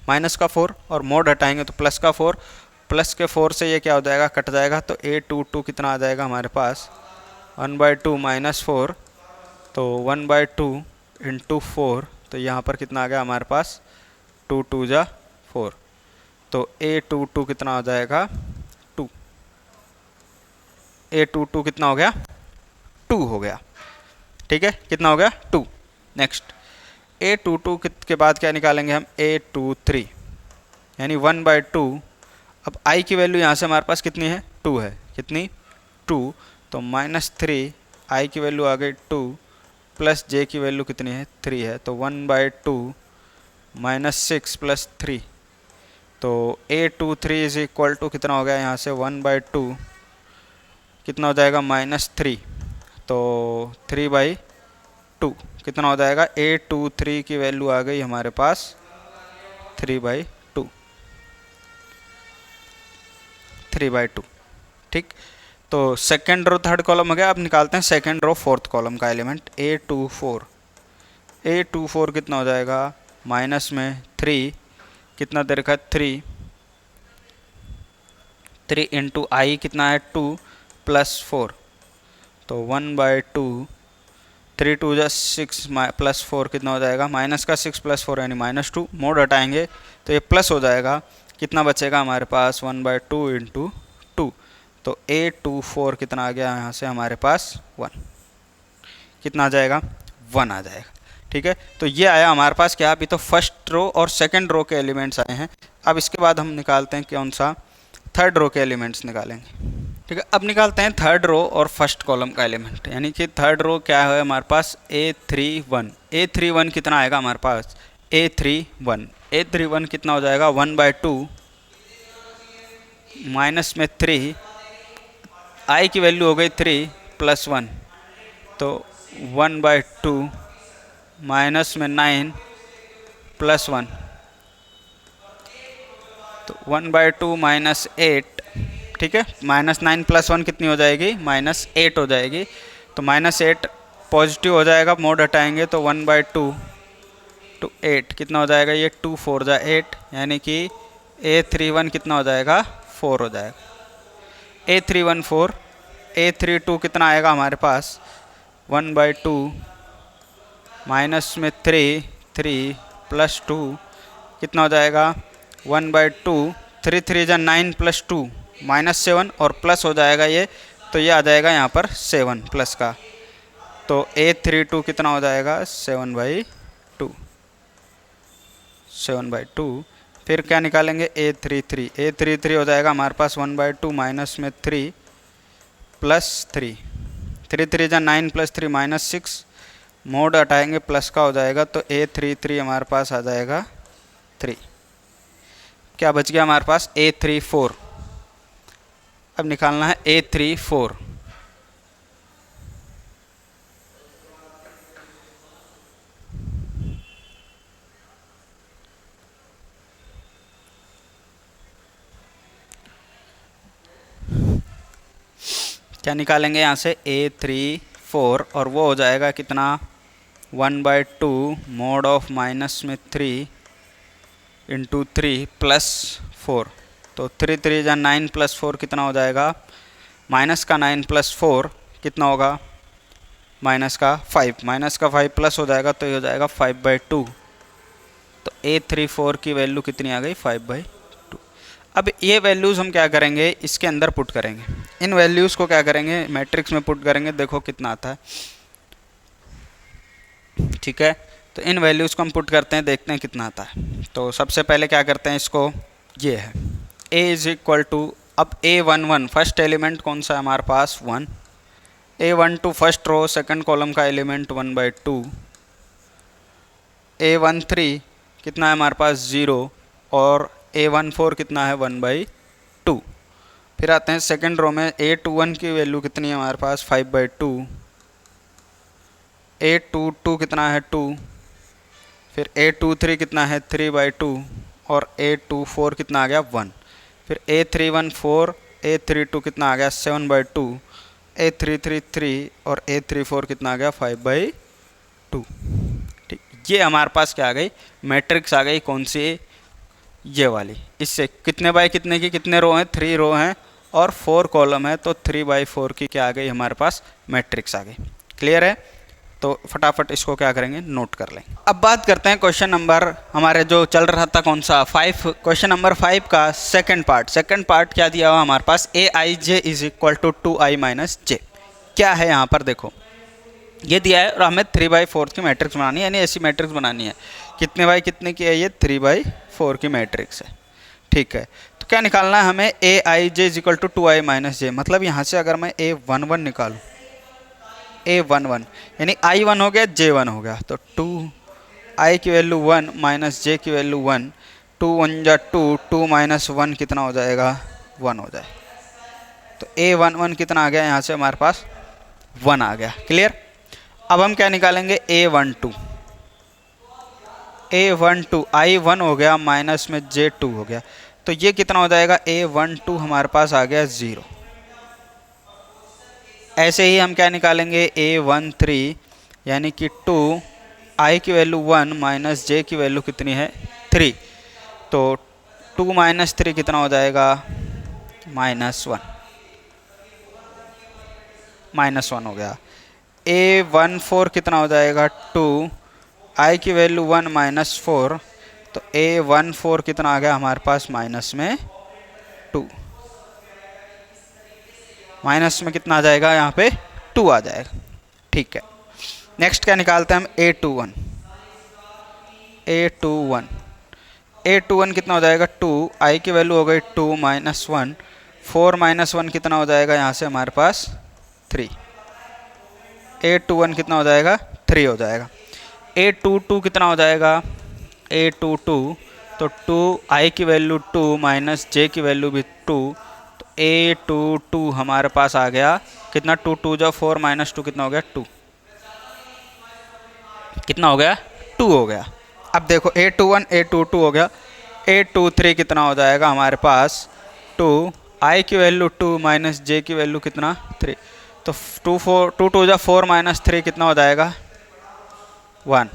माइनस का 4, और मोड हटाएंगे तो प्लस का 4, प्लस के 4 से ये क्या हो जाएगा कट जाएगा, तो A22 कितना आ जाएगा हमारे पास 1/2 -4, तो 1/2 × 4, तो यहाँ पर कितना आ गया हमारे पास 2 2 जा 4, तो A22 कितना हो जाएगा 2, A22 कितना हो गया 2 हो गया। ठीक है, कितना हो गया 2। नेक्स्ट A22 के बाद क्या निकालेंगे हम A23 यानी 1/2। अब आई की वैल्यू यहाँ से हमारे पास कितनी है 2 है, कितनी 2, तो -3, आई की वैल्यू आ गई 2 प्लस जे की वैल्यू कितनी है 3 है, तो 1/2 -6 + 3, तो A23 इज इक्वल टू कितना हो गया यहाँ से 1/2 कितना हो जाएगा -3, तो 3/2 कितना हो जाएगा A23 की वैल्यू आ गई हमारे पास 3/2, 3/2। ठीक, तो सेकेंड रो थर्ड कॉलम हो गया। अब निकालते हैं सेकेंड रो फोर्थ कॉलम का एलिमेंट A24। A24 कितना हो जाएगा माइनस में 3, कितना दे रखा है 3 × आई कितना है 2 + 4, तो 1/2 3 2 जा 6 + 4 कितना हो जाएगा माइनस का 6 + 4 यानी -2, मोड हटाएंगे तो ये प्लस हो जाएगा, कितना बचेगा हमारे पास 1/2 × 2, तो A24 कितना आ गया यहाँ से हमारे पास 1, कितना आ जाएगा 1 आ जाएगा। ठीक है, तो ये आया हमारे पास क्या, अभी तो फर्स्ट रो और सेकंड रो के एलिमेंट्स आए हैं। अब इसके बाद हम निकालते हैं कौन सा थर्ड रो के एलिमेंट्स निकालेंगे। ठीक है, अब निकालते हैं थर्ड रो और फर्स्ट कॉलम का एलिमेंट, यानी कि थर्ड रो क्या है हमारे पास A31। A31 कितना आएगा हमारे पास A31 कितना हो जाएगा 1/2 माइनस में 3, आई की वैल्यू हो गई 3 + 1, तो 1/2 माइनस में 9 + 1, तो 1/2 -8। ठीक है, -9 + 1 कितनी हो जाएगी -8 हो जाएगी, तो -8 पॉजिटिव हो जाएगा, मोड हटाएंगे तो 1/2 to 8 कितना हो जाएगा, ये 2 4 जा 8, यानी कि A31 कितना हो जाएगा 4 हो जाएगा। A31 4, A32 कितना आएगा हमारे पास 1/2 माइनस में 3 + 2 कितना हो जाएगा 1/2, 3 3 जा 9 + 2 -7, और प्लस हो जाएगा ये, तो ये आ जाएगा यहाँ पर 7 प्लस का, तो A32 कितना हो जाएगा 7/2, 7/2। फिर क्या निकालेंगे A33 हो जाएगा हमारे पास 1/2 माइनस में 3 + 3, 3 3 जा 9 + 3 -6, मोड हटाएंगे प्लस का हो जाएगा, तो A33 हमारे पास आ जाएगा 3। क्या बच गया हमारे पास A34। अब निकालना है A34। क्या निकालेंगे यहाँ से A34 और वो हो जाएगा कितना 1/2 मोड ऑफ माइनस में 3 इंटू 3 प्लस 4। तो 3 3 जा 9 प्लस 4 कितना हो जाएगा, माइनस का 9 प्लस 4 कितना होगा, माइनस का 5 प्लस हो जाएगा तो ये हो जाएगा 5/2। तो A34 की वैल्यू कितनी आ गई 5/2। अब ये वैल्यूज़ हम क्या करेंगे, इसके अंदर पुट करेंगे, इन वैल्यूज़ को क्या करेंगे मैट्रिक्स में पुट करेंगे, देखो कितना आता है। ठीक है, तो इन वैल्यूज़ को हम पुट करते हैं, देखते हैं कितना आता है। तो सबसे पहले क्या करते हैं, इसको ये है A इज इक्वल टू, अब A11 फर्स्ट एलिमेंट कौन सा है हमारे पास 1, A12 first row second column का एलिमेंट 1/2, A13 कितना है हमारे पास 0 और A14 कितना है 1/2। फिर आते हैं सेकंड रो में, A21 की वैल्यू कितनी है हमारे पास 5/2, A22 कितना है 2, फिर A23 कितना है 3/2 और A24 कितना आ गया 1। फिर A31 4, A32 कितना आ गया 7/2, A333 और A34 कितना आ गया 5/2। ठीक, ये हमारे पास क्या आ गई मैट्रिक्स आ गई, कौन सी, ये वाली। इससे कितने बाय कितने की, कितने रो हैं 3 रो हैं और 4 कॉलम है, तो 3/4 की क्या आ गई हमारे पास मैट्रिक्स आ गई। क्लियर है, तो फटाफट इसको क्या करेंगे नोट कर लेंगे। अब बात करते हैं क्वेश्चन नंबर हमारे जो चल रहा था कौन सा 5, क्वेश्चन नंबर 5 का सेकंड पार्ट क्या दिया हुआ हमारे पास, Aij is equal to 2i minus j. क्या है यहाँ पर देखो, ये दिया है और हमें 3/4 की मैट्रिक्स बनानी है, यानी ऐसी मैट्रिक्स बनानी है, कितने बाई कितने की है, ये 3/4 की मैट्रिक्स है। ठीक है, तो क्या निकालना है हमें, Aij is equal to 2i minus j. मतलब यहाँ से अगर मैं A11 निकालूँ, A11 यानी I1 हो गया J1 हो गया, तो 2i की वैल्यू 1 माइनस j की वैल्यू 1, 2 1 जा 2, 2 माइनस 1 कितना हो जाएगा 1 हो जाए। तो A11 कितना आ गया यहाँ से हमारे पास 1 आ गया। क्लियर, अब हम क्या निकालेंगे A12 I1 हो गया माइनस में J2 हो गया, तो ये कितना हो जाएगा A12 हमारे पास आ गया 0। ऐसे ही हम क्या निकालेंगे A13 यानी कि 2i की वैल्यू 1 माइनस j की वैल्यू कितनी है 3, तो 2 माइनस 3 कितना हो जाएगा -1 हो गया। A14 कितना हो जाएगा 2i की वैल्यू 1 माइनस 4, तो A14 कितना आ गया हमारे पास माइनस में 2, माइनस में कितना आ जाएगा यहाँ पे 2 आ जाएगा। ठीक है, नेक्स्ट क्या निकालते हैं हम A21 कितना हो जाएगा 2i की वैल्यू हो गई 2 माइनस 1, 4 माइनस 1 कितना हो जाएगा यहाँ से हमारे पास 3, A21 कितना हो जाएगा 3 हो जाएगा। A22 कितना हो जाएगा A22, तो 2i की वैल्यू 2 माइनस j की वैल्यू भी 2, तो A22 हमारे पास आ गया कितना 2 2 जो 4 माइनस 2 कितना हो गया 2, कितना हो गया 2 हो गया। अब देखो A21 A22 हो गया, A23 कितना हो जाएगा हमारे पास 2i की वैल्यू 2 माइनस j की वैल्यू कितना 3, तो 2 2 जो 4 माइनस 3 कितना हो जाएगा 1,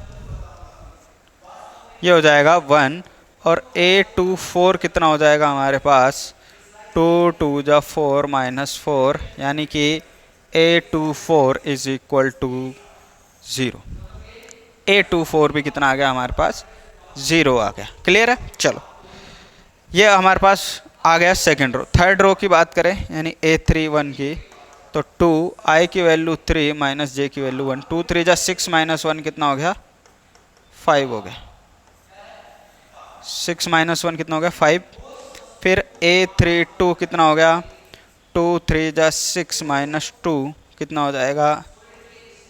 ये हो जाएगा 1। और A24 कितना हो जाएगा हमारे पास 2 2 जा 4 माइनस 4, यानी कि A24 is equal to 0। A24 भी कितना आ गया हमारे पास 0 आ गया। क्लियर है, चलो ये हमारे पास आ गया सेकंड रो। थर्ड रो की बात करें यानी A31 की, तो 2i की वैल्यू 3 माइनस j की वैल्यू 1, 2 3 जा 6 माइनस 1 कितना हो गया 5 हो गया, 6 माइनस 1 कितना हो गया 5। फिर A32 कितना हो गया 2 3 जा 6 माइनस 2 कितना हो जाएगा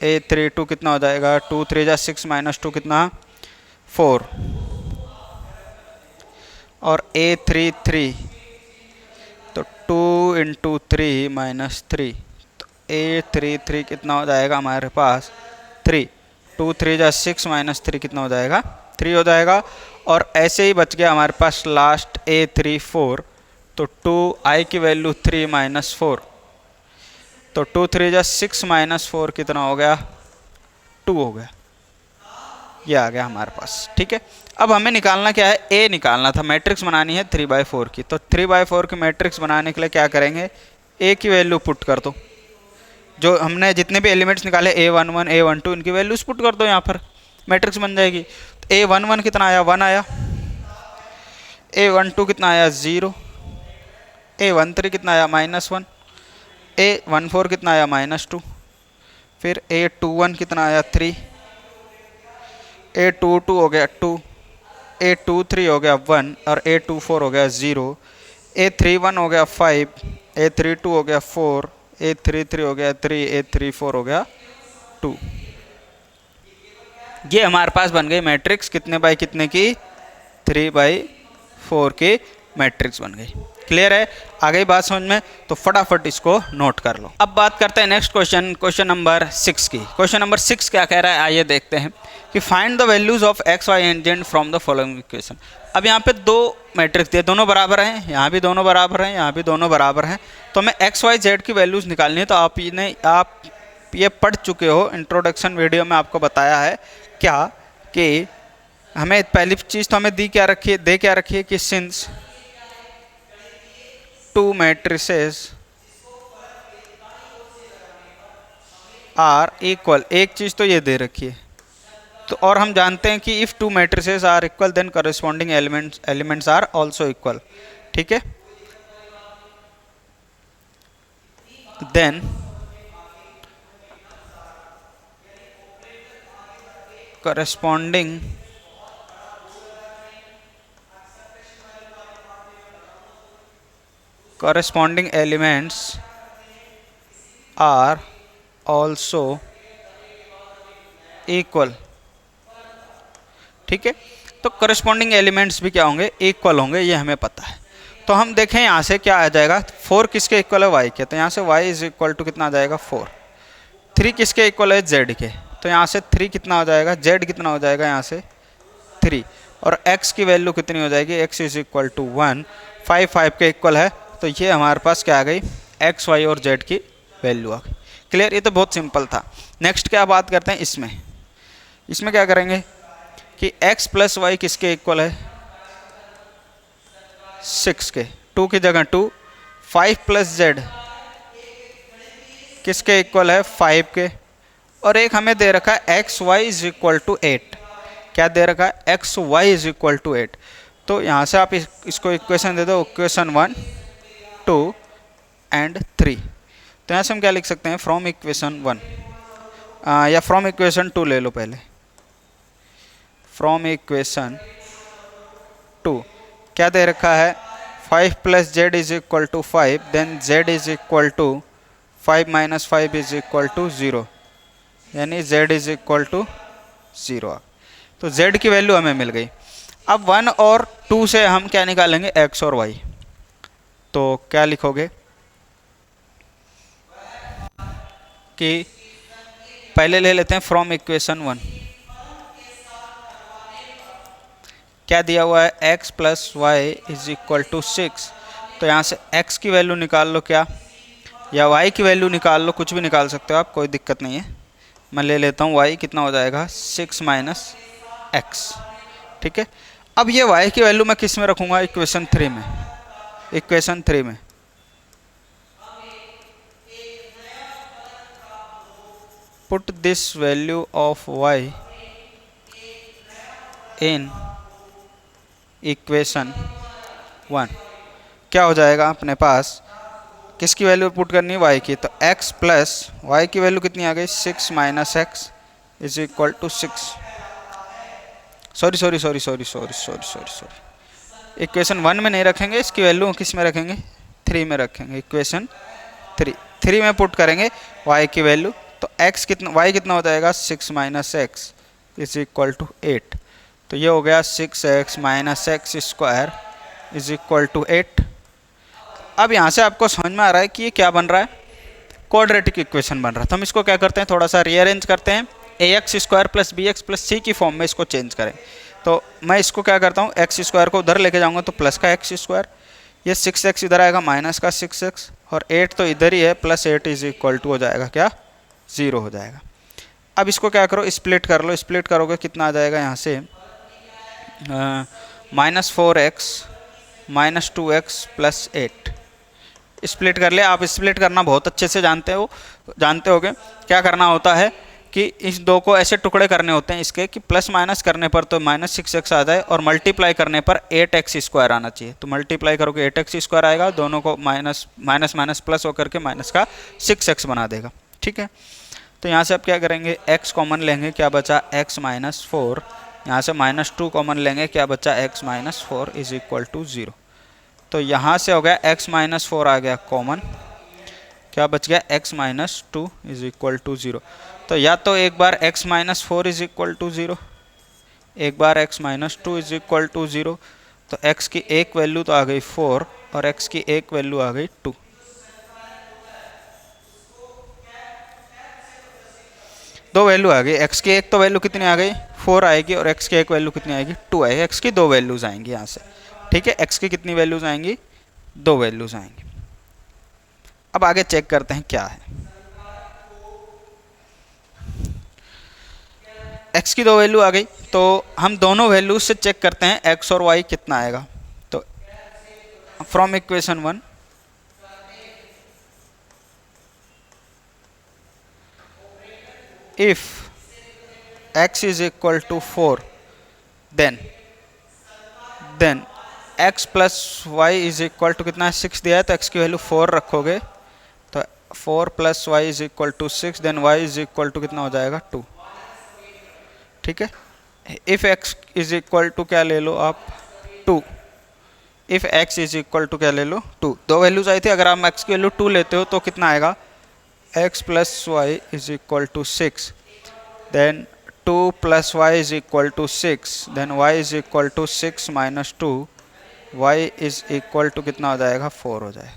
A32 कितना हो जाएगा 2 3 जा 6 माइनस 2 कितना 4। और A33 तो 2 इंटू 3 माइनस 3, तो A33 कितना हो जाएगा हमारे पास 3, 2 3 जा 6 माइनस 3 कितना हो जाएगा 3 हो जाएगा। और ऐसे ही बच गया हमारे पास लास्ट A34, तो 2i की वैल्यू 3 माइनस 4, तो 2 3 जा 6 माइनस 4 कितना हो गया, 2 हो गया। ये आ गया हमारे पास। ठीक है, अब हमें निकालना क्या है, ए निकालना था, मैट्रिक्स बनानी है 3/4 की। तो 3/4 की मैट्रिक्स बनाने के लिए क्या करेंगे, ए की वैल्यू पुट कर दो। जो हमने जितने भी एलिमेंट्स निकाले A11 A12 इनकी वैल्यूज पुट कर दो यहाँ पर, मैट्रिक्स बन जाएगी। तो A11 कितना आया, 1 आया। A12 कितना आया, 0। A13 कितना आया, -1। A14 कितना आया, -2। फिर A21 कितना आया, 3। A22 हो गया 2। A23 हो गया 1 और A24 हो गया 0। A31 हो गया 5। A32 हो गया 4। A33 हो गया 3। A34 हो गया 2। ये हमारे पास बन गई मैट्रिक्स कितने बाई कितने की, 3/4 की मैट्रिक्स बन गई। क्लियर है, आ गई बात समझ में? तो फटाफट इसको नोट कर लो। अब बात करते हैं नेक्स्ट क्वेश्चन, क्वेश्चन नंबर 6 की। क्वेश्चन नंबर 6 क्या कह रहा है, आइए देखते हैं कि find the values of x, y and z from the following equation. अब यहाँ पे दो मैट्रिक्स दिए, दोनों बराबर हैं, यहाँ भी दोनों बराबर हैं, यहाँ भी दोनों बराबर हैं। तो हमें x, y, z की वैल्यूज निकालनी है। तो आप ये पढ़ चुके हो, इंट्रोडक्शन वीडियो में आपको बताया है क्या कि हमें पहली चीज़ तो हमें क्या रखी है कि since two matrices are equal, एक चीज़ तो ये दे रखी है। तो और हम जानते हैं कि if two matrices are equal then corresponding elements are also equal. ठीक है, then corresponding elements are also equal। ठीक है, तो करस्पॉन्डिंग एलिमेंट्स भी क्या होंगे, इक्वल होंगे, ये हमें पता है। तो हम देखें यहाँ से क्या आ जाएगा, 4 किसके इक्वल है, y के। तो यहाँ से y इज इक्वल टू कितना आ जाएगा, 4। 3 किसके इक्वल है, z के। तो यहाँ से 3 कितना हो जाएगा, z कितना हो जाएगा, यहाँ से 3। और x की वैल्यू कितनी हो जाएगी, x इज इक्वल टू 1। 5 5 के इक्वल है। तो ये हमारे पास क्या आ गई, x, y और z की वैल्यू आ गई। क्लियर, ये तो बहुत सिंपल था। नेक्स्ट क्या बात करते हैं इसमें क्या करेंगे कि x प्लस वाई किसके इक्वल है, 6 के। 2 की जगह 2। 5 प्लस z किसके इक्वल है, 5 के। और एक हमें दे रखा है x y is equal to 8। क्या दे रखा है, x y is equal to 8। तो यहाँ से आप इसको इक्वेशन दे दो, इक्वेशन 1 2 एंड 3। तो यहाँ से हम क्या लिख सकते हैं, फ्रॉम इक्वेशन 1 या फ्रॉम इक्वेशन 2 ले लो पहले। फ्रॉम इक्वेशन 2 क्या दे रखा है, 5 plus z is equal to 5, then z is equal to 5 minus 5 is equal to 0, यानी z इज इक्वल टू 0। तो z की वैल्यू हमें मिल गई। अब 1 और 2 से हम क्या निकालेंगे, x और y। तो क्या लिखोगे कि पहले ले लेते हैं फ्रॉम इक्वेशन 1। क्या दिया हुआ है, x plus y is equal to 6। तो यहाँ से x की वैल्यू निकाल लो क्या, या y की वैल्यू निकाल लो, कुछ भी निकाल सकते हो आप, कोई दिक्कत नहीं है। मैं ले लेता हूँ y कितना हो जाएगा, 6 माइनस x। ठीक है, अब ये y की वैल्यू मैं किस में रखूँगा, इक्वेशन 3 में। इक्वेशन 3 में put this value of y in equation 1। क्या हो जाएगा अपने पास, किसकी वैल्यू पुट करनी है, y की। तो x प्लस वाई की वैल्यू कितनी आ गई, 6 minus x is equal to 6। Sorry equation 1 में नहीं रखेंगे, इसकी वैल्यू किस में रखेंगे, 3 में रखेंगे। इक्वेशन 3 में पुट करेंगे y की वैल्यू। तो x कितना, y कितना हो जाएगा, 6 minus x is equal to 8। तो ये हो गया 6x minus x square is equal to 8। अब यहाँ से आपको समझ में आ रहा है कि ये क्या बन रहा है, क्वाड्रेटिक इक्वेशन बन रहा है। तो हम इसको क्या करते हैं, थोड़ा सा रीअरेंज करते हैं, ax square plus b x plus c की फॉर्म में इसको चेंज करें। तो मैं इसको क्या करता हूँ, एक्स स्क्वायर को उधर लेके जाऊँगा तो प्लस का एक्स स्क्वायर, ये 6x इधर आएगा माइनस का 6x, और 8 तो इधर ही है, प्लस 8 इज इक्वल टू हो जाएगा क्या, 0 हो जाएगा। अब इसको क्या करो, स्प्लिट कर लो। स्प्लिट करोगे कितना आ जाएगा यहाँ से, -4x minus 2x plus 8। Split कर लिया। आप स्प्लिट करना बहुत अच्छे से जानते होगे। क्या करना होता है कि इस दो को ऐसे टुकड़े करने होते हैं इसके कि प्लस माइनस करने पर तो -6x आ जाए, और मल्टीप्लाई करने पर 8x² आना चाहिए। तो मल्टीप्लाई करोगे 8x² आएगा, दोनों को माइनस माइनस प्लस होकर के माइनस का 6x बना देगा। ठीक है, तो यहाँ से आप क्या करेंगे, x कॉमन लेंगे, क्या बचा x - 4। यहाँ से -2 कॉमन लेंगे, क्या बचा x - 4 इज इक्वल टू 0। तो यहाँ से हो गया x - 4 आ गया कॉमन, क्या बच गया x - 2 इज इक्वल टू 0। तो या तो एक बार x - 4 इज इक्वल टू 0, एक बार x - 2 इज इक्वल टू 0। तो x की एक वैल्यू तो आ गई 4 और x की एक वैल्यू आ गई 2। दो वैल्यू आ गई। x की एक तो वैल्यू कितनी आ गई, 4 आएगी, और x की एक वैल्यू कितनी आएगी, 2 आएगी। x की दो वैल्यूज आएंगी यहाँ से। ठीक है, x की कितनी वैल्यूज आएंगी, दो वैल्यूज आएंगी। अब आगे चेक करते हैं क्या है। x की दो वैल्यू आ गई, तो हम दोनों वैल्यूज से चेक करते हैं x और y कितना आएगा। तो from equation 1 if x is equal to 4 then x plus y is equal to कितना है, 6 दिया है, तो x की वैल्यू 4 रखोगे, तो 4 plus y is equal to 6, then y is equal to कितना हो जाएगा, 2। ठीक है, if x is equal to क्या ले लो आप, 2। if x is equal to क्या ले लो, 2। दो वैल्यूज आई थी, अगर आप x की वैल्यू 2 लेते हो तो कितना आएगा, x plus y is equal to 6, then 2 plus y is equal to 6, then y is equal to 6 minus 2, y is equal to कितना हो जाएगा, 4 हो जाएगा।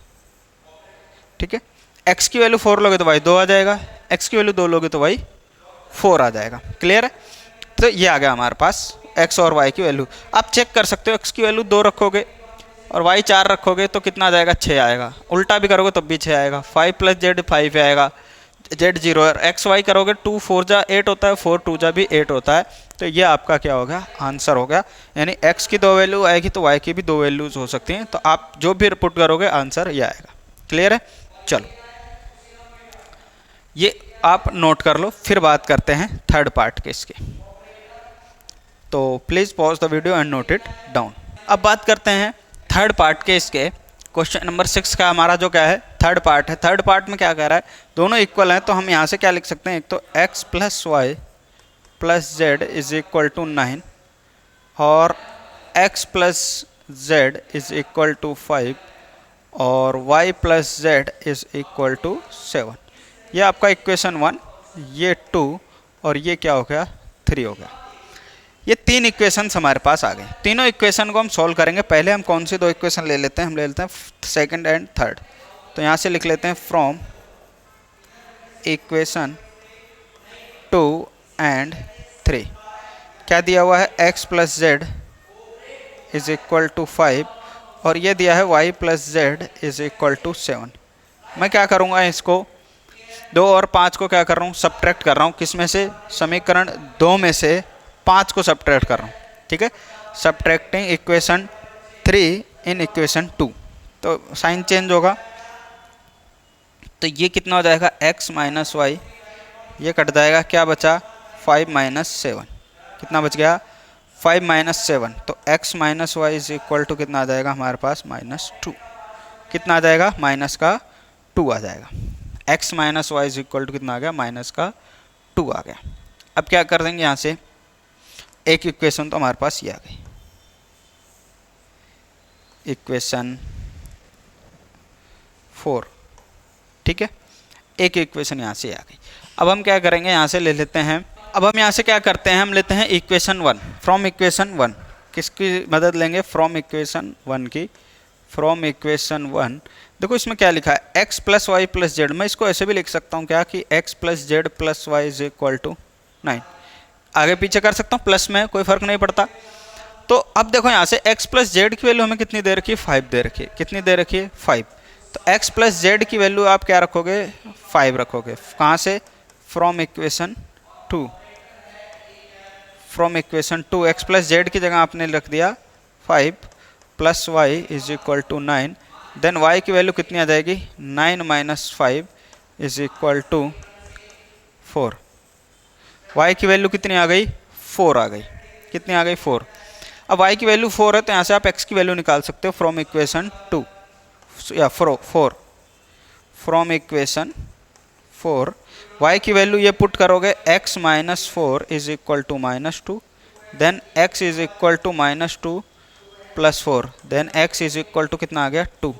ठीक है, x की वैल्यू 4 लोगे तो y 2 आ जाएगा, x की वैल्यू 2 लोगे तो y 4 आ जाएगा। क्लियर है, तो ये आ गया हमारे पास x और y की वैल्यू। आप चेक कर सकते हो, x की वैल्यू 2 रखोगे और y 4 रखोगे तो कितना आ जाएगा, 6 आएगा। उल्टा भी करोगे तो भी 6 आएगा। 5 + z 5 आएगा, z 0 है। x y करोगे 2 4 जा 8 होता है, 4 2 जा भी 8 होता है। तो ये आपका क्या हो गया, आंसर हो गया। यानी x की दो वैल्यू आएगी तो y की भी दो वैल्यूज हो सकती हैं। तो आप जो भी पुट करोगे आंसर ये आएगा। क्लियर है, चलो ये आप नोट कर लो, फिर बात करते हैं थर्ड पार्ट के इसके। तो please pause the video and note it down. अब बात करते हैं थर्ड पार्ट के इसके। क्वेश्चन नंबर 6 का हमारा जो क्या है, थर्ड पार्ट है। थर्ड पार्ट में क्या कह रहा है, दोनों इक्वल हैं, तो हम यहाँ से क्या लिख सकते हैं, एक तो x + y + z is equal to 9 और x + z is equal to 5 और y + z is equal to 7। ये आपका इक्वेशन 1, ये 2 और ये क्या हो गया, 3 हो गया। ये तीन इक्वेशंस हमारे पास आ गए। तीनों इक्वेशन को हम सॉल्व करेंगे। पहले हम कौन सी दो इक्वेशन ले लेते हैं, हम ले लेते हैं सेकंड एंड थर्ड। तो यहाँ से लिख लेते हैं फ्रॉम इक्वेशन 2 एंड 3। क्या दिया हुआ है, x + z is equal to 5 और ये दिया है y + z is equal to 7। मैं क्या करूँगा, इसको 2 और 5 को क्या कर रहा हूँ, सब्ट्रैक्ट कर रहा हूँ। किस में से, समीकरण 2 में से 5 को सब्ट्रैक्ट कर रहा हूँ। ठीक है, सब्ट्रैक्टिंग इक्वेशन 3 इन इक्वेशन 2। तो साइन चेंज होगा, तो ये कितना हो जाएगा, x - y, ये कट जाएगा, क्या बचा, 5 - 7। कितना बच गया, 5 - 7। तो x - y is equal to कितना आ जाएगा हमारे पास, -2। कितना आ जाएगा, -2 आ जाएगा। x - y is equal to कितना आ गया, -2 आ गया। अब क्या कर देंगे, यहाँ से एक इक्वेशन तो हमारे पास ये आ गई, इक्वेशन 4। ठीक है, एक इक्वेशन यहाँ से आ गई। अब हम क्या करेंगे, यहाँ से ले लेते हैं। अब हम यहाँ से क्या करते हैं, हम लेते हैं इक्वेशन 1, फ्रॉम इक्वेशन 1। किसकी मदद लेंगे, फ्रॉम इक्वेशन 1 की। फ्रॉम इक्वेशन 1 देखो इसमें क्या लिखा है, x + y + z। मैं इसको ऐसे भी लिख सकता हूँ क्या, कि x + z + y is equal to 9। आगे पीछे कर सकता हूँ, प्लस में कोई फ़र्क नहीं पड़ता। तो अब देखो यहाँ से x प्लस जेड की वैल्यू हमें कितनी दे रखी है, 5 दे रखी है। कितनी दे रखी है, 5। तो x प्लस जेड की वैल्यू आप क्या रखोगे, 5 रखोगे। कहाँ से, from equation 2। From equation 2 x plus z की जगह आपने रख दिया 5 plus y is equal to 9। Then y की वैल्यू कितनी आ जाएगी, 9 minus 5 is equal to 4। y की वैल्यू कितनी आ गई, 4 आ गई। कितनी आ गई, 4। अब y की वैल्यू 4 है तो यहाँ से आप x की वैल्यू निकाल सकते हो फ्रॉम इक्वेशन 2 या 4। फ्रॉम इक्वेशन 4 y की वैल्यू ये पुट करोगे, x minus 4 is equal to minus 2। Then x is equal to minus 2 plus 4। Then x is equal to कितना आ गया, 2।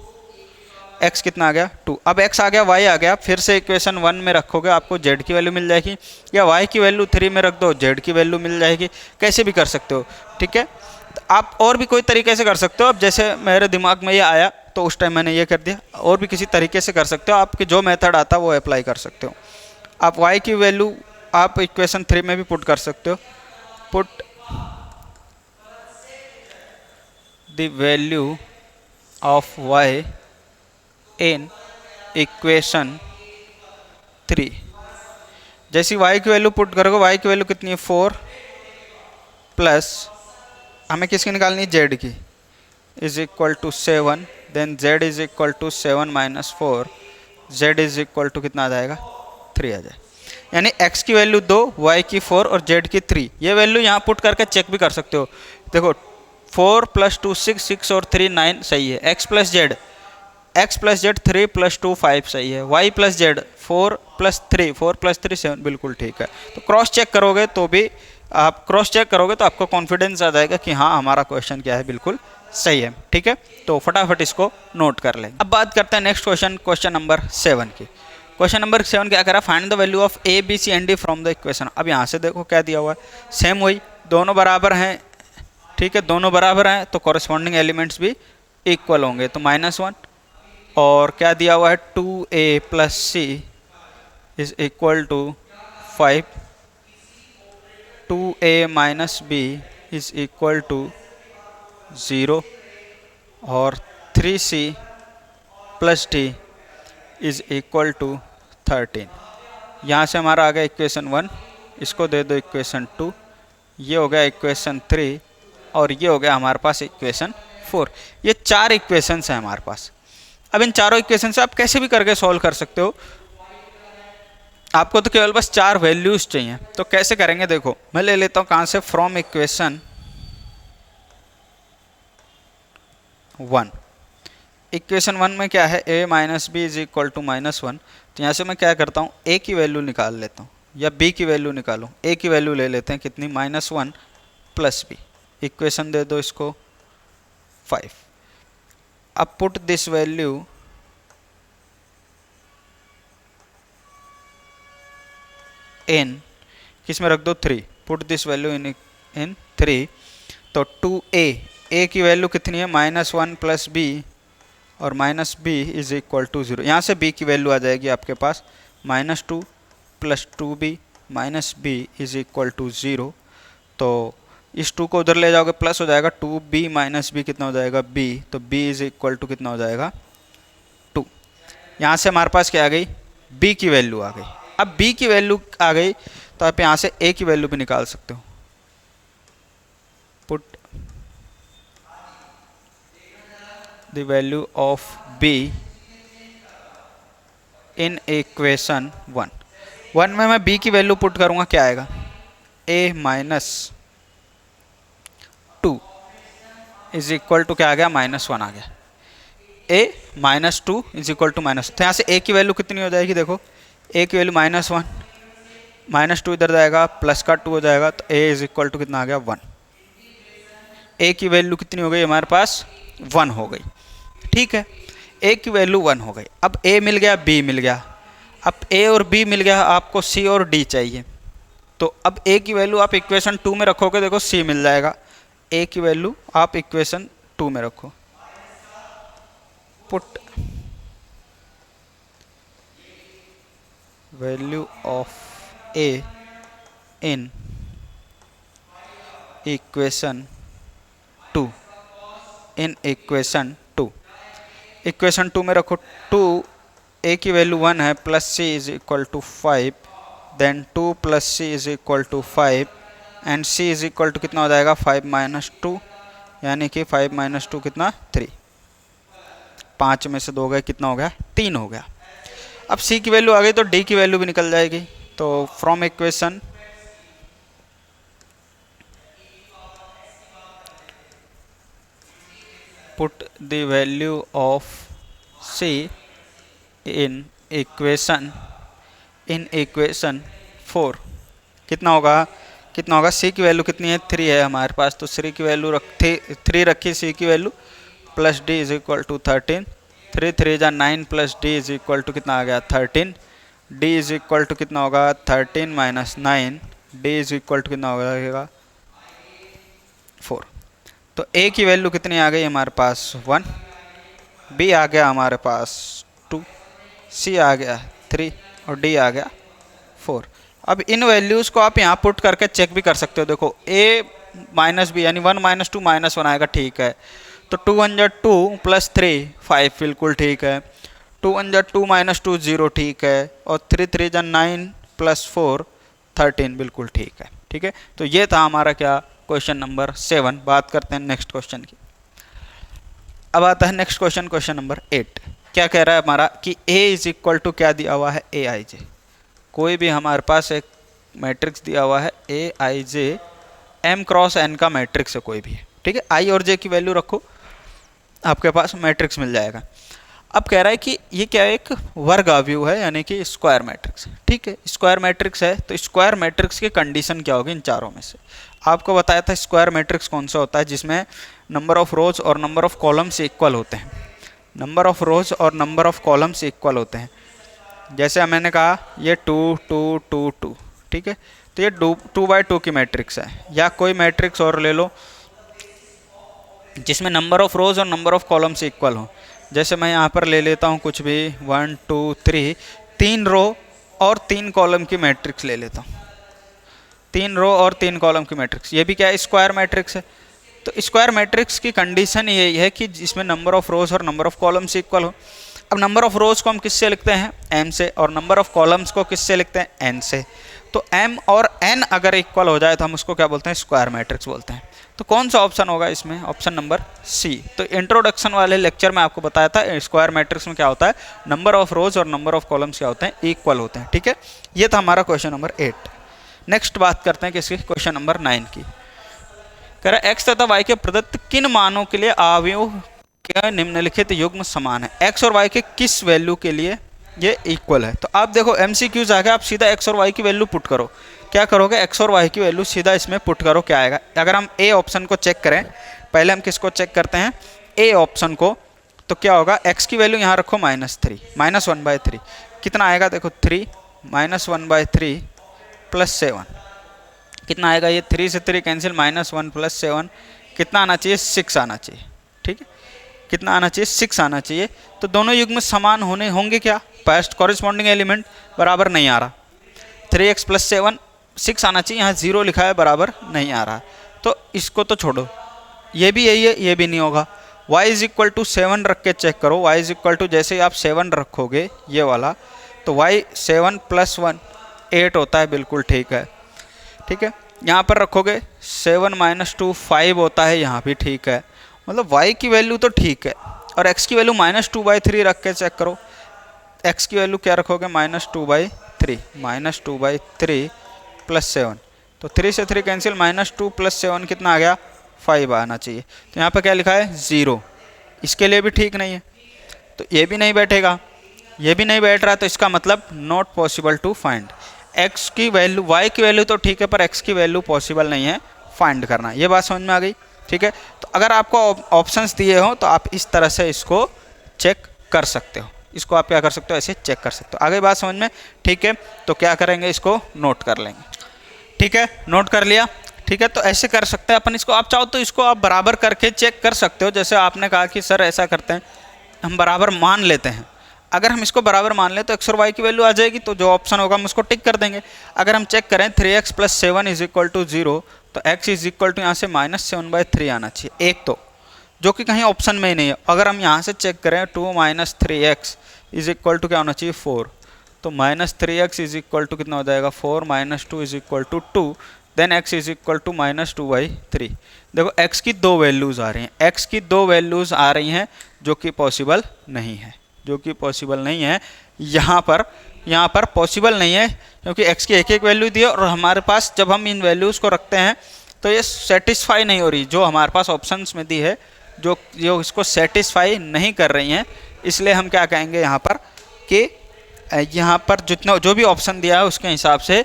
x कितना आ गया, 2। अब x आ गया, y आ गया। फिर से इक्वेशन 1 में रखोगे, आपको z की वैल्यू मिल जाएगी, या y की वैल्यू 3 में रख दो, z की वैल्यू मिल जाएगी। कैसे भी कर सकते हो, ठीक है। तो आप और भी कोई तरीके से कर सकते हो। अब जैसे मेरे दिमाग में ये आया तो उस टाइम मैंने ये कर दिया। और भी किसी तरीके से कर सकते हो, आपके जो मेथड आता है वो अप्लाई कर सकते हो। आप y की वैल्यू आप इक्वेशन 3 में भी पुट कर सकते हो। Put the value of y in equation 3। जैसी y की वैल्यू पुट करोगे, y की वैल्यू कितनी है, 4 प्लस हमें किसकी निकालनी है, z की, is equal to 7। Then z is equal to 7 minus 4, z is equal to कितना आ जाएगा, 3 आ जाए। यानी x की वैल्यू 2, y की 4 और z की 3। ये वैल्यू यहाँ पुट करके चेक भी कर सकते हो। देखो 4 प्लस 2 6, 6 और 3 9 सही है। x plus Z, x plus Z 3 plus 2 5 सही है। y plus Z 4 plus 3, 4 plus 3 7 बिल्कुल ठीक है। तो क्रॉस चेक करोगे तो भी, आप क्रॉस चेक करोगे तो आपको कॉन्फिडेंस आ जाएगा कि हाँ हमारा क्वेश्चन क्या है, बिल्कुल सही है, ठीक है। तो फटाफट इसको नोट कर लें। अब बात करते हैं नेक्स्ट क्वेश्चन, क्वेश्चन नंबर 7 की। क्वेश्चन नंबर 7 क्या करा, find the value of A B C and D from the equation. अब यहाँ से देखो क्या दिया हुआ है, सेम वही, दोनों बराबर हैं, ठीक है। दोनों बराबर हैं तो कॉरेस्पॉन्डिंग एलिमेंट्स भी इक्वल होंगे। तो -1 और क्या दिया हुआ है, 2a plus c is equal to 5, 2a minus b is equal to 0 और 3c plus d is equal to 13। यहाँ से हमारा आ गया इक्वेशन 1, इसको दे दो इक्वेशन 2, ये हो गया इक्वेशन 3 और ये हो गया हमारे पास इक्वेशन 4। ये 4 इक्वेशंस हैं हमारे पास। अब इन चारों इक्वेशन से आप कैसे भी करके सॉल्व कर सकते हो। आपको तो केवल बस 4 वैल्यूज चाहिए। तो कैसे करेंगे, देखो मैं ले लेता हूँ कहाँ से, फ्रॉम इक्वेशन 1। इक्वेशन 1 में क्या है, a minus b is equal to -1। तो यहाँ से मैं क्या करता हूँ, a की वैल्यू निकाल लेता हूँ या b की वैल्यू निकालो। a की वैल्यू ले लेते हैं कितनी, -1 प्लस b। इक्वेशन दे दो इसको 5। अब पुट दिस वैल्यू इन, किस में रख दो, 3। Put this value in 3। तो 2a की वैल्यू कितनी है, -1 प्लस b और minus b is equal to 0। यहाँ से b की वैल्यू आ जाएगी आपके पास -2 plus 2b minus b is equal to 0। तो इस 2 को उधर ले जाओगे प्लस हो जाएगा, 2b माइनस बी कितना हो जाएगा, b। तो b इज इक्वल टू कितना हो जाएगा, 2। यहाँ से हमारे पास क्या आ गई, b की वैल्यू आ गई। अब b की वैल्यू आ गई तो आप यहाँ से a की वैल्यू भी निकाल सकते हो। Put the value of b in equation 1 में मैं b की वैल्यू पुट करूँगा, क्या आएगा, a minus 2 is equal to क्या आ गया, -1 आ गया। a minus 2 is equal to -, तो यहाँ से a की वैल्यू कितनी हो जाएगी, देखो a की वैल्यू -1, -2 इधर जाएगा, प्लस का 2 हो जाएगा, तो a इज इक्वल टू कितना आ गया, 1। a की वैल्यू कितनी हो गई हमारे पास, 1 हो गई, ठीक है। a की वैल्यू 1 हो गई। अब a मिल गया, b मिल गया। अब a और b मिल गया, आपको c और d चाहिए। तो अब a की वैल्यू आप इक्वेशन 2 में रखोगे, देखो c मिल जाएगा। a की वैल्यू आप इक्वेशन 2 में रखो। Put value of a in equation 2 in equation 2। Equation 2 में रखो 2 a की वैल्यू 1 है plus c is equal to 5, then 2 plus c is equal to 5 and c is equal to कितना हो जाएगा 5 माइनस 2, यानी कि 5 माइनस 2 कितना 3। 5 में से 2 गए कितना हो गया 3 हो गया। अब c की वैल्यू आ गई तो d की वैल्यू भी निकल जाएगी। तो from equation put the value of c in equation 4 कितना होगा c की वैल्यू कितनी है 3 है हमारे पास, तो 3 की वैल्यू 3 रखी c की value plus d is equal to 13, 3 3 जा 9 plus d is equal to कितना आ गया 13, d इज इक्वल टू कितना होगा 13 minus 9, d is equal to कितना होगा 4। तो a की वैल्यू कितनी आ गई हमारे पास 1, b आ गया हमारे पास 2, c आ गया 3 और d आ गया 4। अब इन वैल्यूज़ को आप यहाँ पुट करके चेक भी कर सकते हो। देखो a माइनस बी यानी 1 माइनस 2 माइनस 1 आएगा, ठीक है। तो 2 1 जा 2 प्लस 3 5 बिल्कुल ठीक है। 2 1 जा 2 माइनस 2 0 ठीक है। और 3 3 जा 9 प्लस 4 13 बिल्कुल ठीक है। ठीक है, तो ये था हमारा क्या क्वेश्चन नंबर 7। बात करते हैं नेक्स्ट क्वेश्चन की। अब आता है नेक्स्ट क्वेश्चन, क्वेश्चन नंबर 8। क्या कह रहा है हमारा कि a इज इक्वल टू क्या दिया हुआ है ए आई जे। कोई भी हमारे पास एक मैट्रिक्स दिया हुआ है ए आई जे एम क्रॉस एन का मैट्रिक्स है कोई भी है, ठीक है। आई और जे की वैल्यू रखो, आपके पास मैट्रिक्स मिल जाएगा। अब कह रहा है कि ये क्या है, एक वर्ग अवयव है यानी कि स्क्वायर मैट्रिक्स, ठीक है। स्क्वायर मैट्रिक्स है तो स्क्वायर मैट्रिक्स की कंडीशन क्या होगी इन चारों में से। आपको बताया था स्क्वायर मैट्रिक्स कौन सा होता है जिसमें नंबर ऑफ रोज और नंबर ऑफ कॉलम्स इक्वल होते हैं। नंबर ऑफ रोज और नंबर ऑफ कॉलम्स इक्वल होते हैं। जैसे मैंने कहा ये 2 2 2 2, ठीक है। तो ये 2 बाई 2 की मैट्रिक्स है। या कोई मैट्रिक्स और ले लो जिसमें नंबर ऑफ रोज और नंबर ऑफ कॉलम्स इक्वल हो। जैसे मैं यहाँ पर ले लेता हूँ कुछ भी 1 2 3, 3 रो और 3 कॉलम की मैट्रिक्स ले लेता हूँ। 3 रो और 3 कॉलम की मैट्रिक्स, ये भी क्या है स्क्वायर मैट्रिक्स है। तो स्क्वायर मैट्रिक्स की कंडीशन यही है कि जिसमें नंबर ऑफ रोज और नंबर ऑफ कॉलम्स इक्वल हो। अब नंबर ऑफ रोज को हम किससे लिखते हैं m से, और नंबर ऑफ कॉलम्स को किससे लिखते हैं n से। तो m और n अगर इक्वल हो जाए तो हम उसको क्या बोलते हैं स्क्वायर मैट्रिक्स बोलते हैं। तो कौन सा ऑप्शन होगा इसमें, ऑप्शन नंबर सी। तो इंट्रोडक्शन वाले लेक्चर में आपको बताया था स्क्वायर मैट्रिक्स में क्या होता है, नंबर ऑफ रोज और नंबर ऑफ कॉलम्स क्या होते हैं इक्वल होते हैं, ठीक है। ये था हमारा क्वेश्चन नंबर 8। नेक्स्ट बात करते हैं किसकी, क्वेश्चन नंबर 9 की। कह रहा है x तथा y के प्रदत्त किन मानों के लिए अवयव के निम्नलिखित युग्म समान है। x और y के किस वैल्यू के लिए ये इक्वल है। तो आप देखो MCQs आ गया, आप सीधा x और y की वैल्यू पुट करो। क्या करोगे, x और y की वैल्यू सीधा इसमें पुट करो, क्या आएगा। अगर हम ए ऑप्शन को चेक करें, पहले हम किसको चेक करते हैं ए ऑप्शन को, तो क्या होगा x की वैल्यू यहाँ रखो -3 -1/3 कितना आएगा, देखो 3 -1/3 प्लस 7 कितना आएगा, ये 3 से 3 कैंसिल -1 प्लस 7 कितना आना चाहिए 6 आना चाहिए, ठीक है। कितना आना चाहिए 6 आना चाहिए। तो दोनों युग्म समान होने होंगे क्या, पास्ट कॉरेस्पॉन्डिंग एलिमेंट बराबर नहीं आ रहा। 3x + 7 6 आना चाहिए, यहाँ 0 लिखा है बराबर नहीं आ रहा। तो इसको तो छोड़ो, ये भी यही है, ये भी नहीं होगा। y = 7 रख के चेक करो। y = जैसे ही आप 7 रखोगे ये वाला, तो y 7 + 1 8 होता है, बिल्कुल ठीक है, ठीक है। यहाँ पर रखोगे 7 - 2 5 होता है, यहाँ भी ठीक है। मतलब y की वैल्यू तो ठीक है। और x की वैल्यू -2/3 रख के चेक करो। x की वैल्यू क्या रखोगे -2/3 -2/3 प्लस 7, तो 3 से 3 कैंसिल -2 + 7 कितना आ गया 5 आना चाहिए। तो यहाँ पर क्या लिखा है 0, इसके लिए भी ठीक नहीं है। तो ये भी नहीं बैठेगा, ये भी नहीं बैठ रहा, तो इसका मतलब not possible to find. x की वैल्यू y की वैल्यू तो ठीक है, पर x की वैल्यू पॉसिबल नहीं है फाइंड करना। ये बात समझ में आ गई, ठीक है। तो अगर आपको ऑप्शंस दिए हो तो आप इस तरह से इसको चेक कर सकते हो। इसको आप क्या कर सकते हो, ऐसे चेक कर सकते हो। आगे बात समझ में, ठीक है। तो क्या करेंगे, इसको नोट कर लेंगे, ठीक है। नोट कर लिया, ठीक है। तो ऐसे कर सकते हैं अपन इसको। आप चाहो तो इसको आप बराबर करके चेक कर सकते हो। जैसे आपने कहा कि सर ऐसा करते हैं, हम बराबर मान लेते हैं। अगर हम इसको बराबर मान लें तो x और y की वैल्यू आ जाएगी, तो जो ऑप्शन होगा हम उसको टिक कर देंगे। अगर हम चेक करें 3x + 7 = 0, तो x इज इक्वल टू यहाँ से -7/3 आना चाहिए एक, तो जो कि कहीं ऑप्शन में ही नहीं है। अगर हम यहाँ से चेक करें 2 - 3x इज इक्वल टू क्या होना चाहिए 4, तो -3x इज इक्वल टू कितना हो जाएगा 4 - 2 is equal to 2, then x is equal to -2/3। देखो x की दो वैल्यूज़ आ रही हैं, x की दो वैल्यूज़ आ रही हैं जो कि पॉसिबल नहीं है, जो कि पॉसिबल नहीं है। यहाँ पर पॉसिबल नहीं है क्योंकि x की एक एक वैल्यू दी है और हमारे पास जब हम इन वैल्यूज़ को रखते हैं तो ये सेटिस्फाई नहीं हो रही, जो हमारे पास ऑप्शंस में दी है जो इसको सेटिस्फाई नहीं कर रही हैं। इसलिए हम क्या कहेंगे यहाँ पर कि यहाँ पर जितना जो भी ऑप्शन दिया है उसके हिसाब से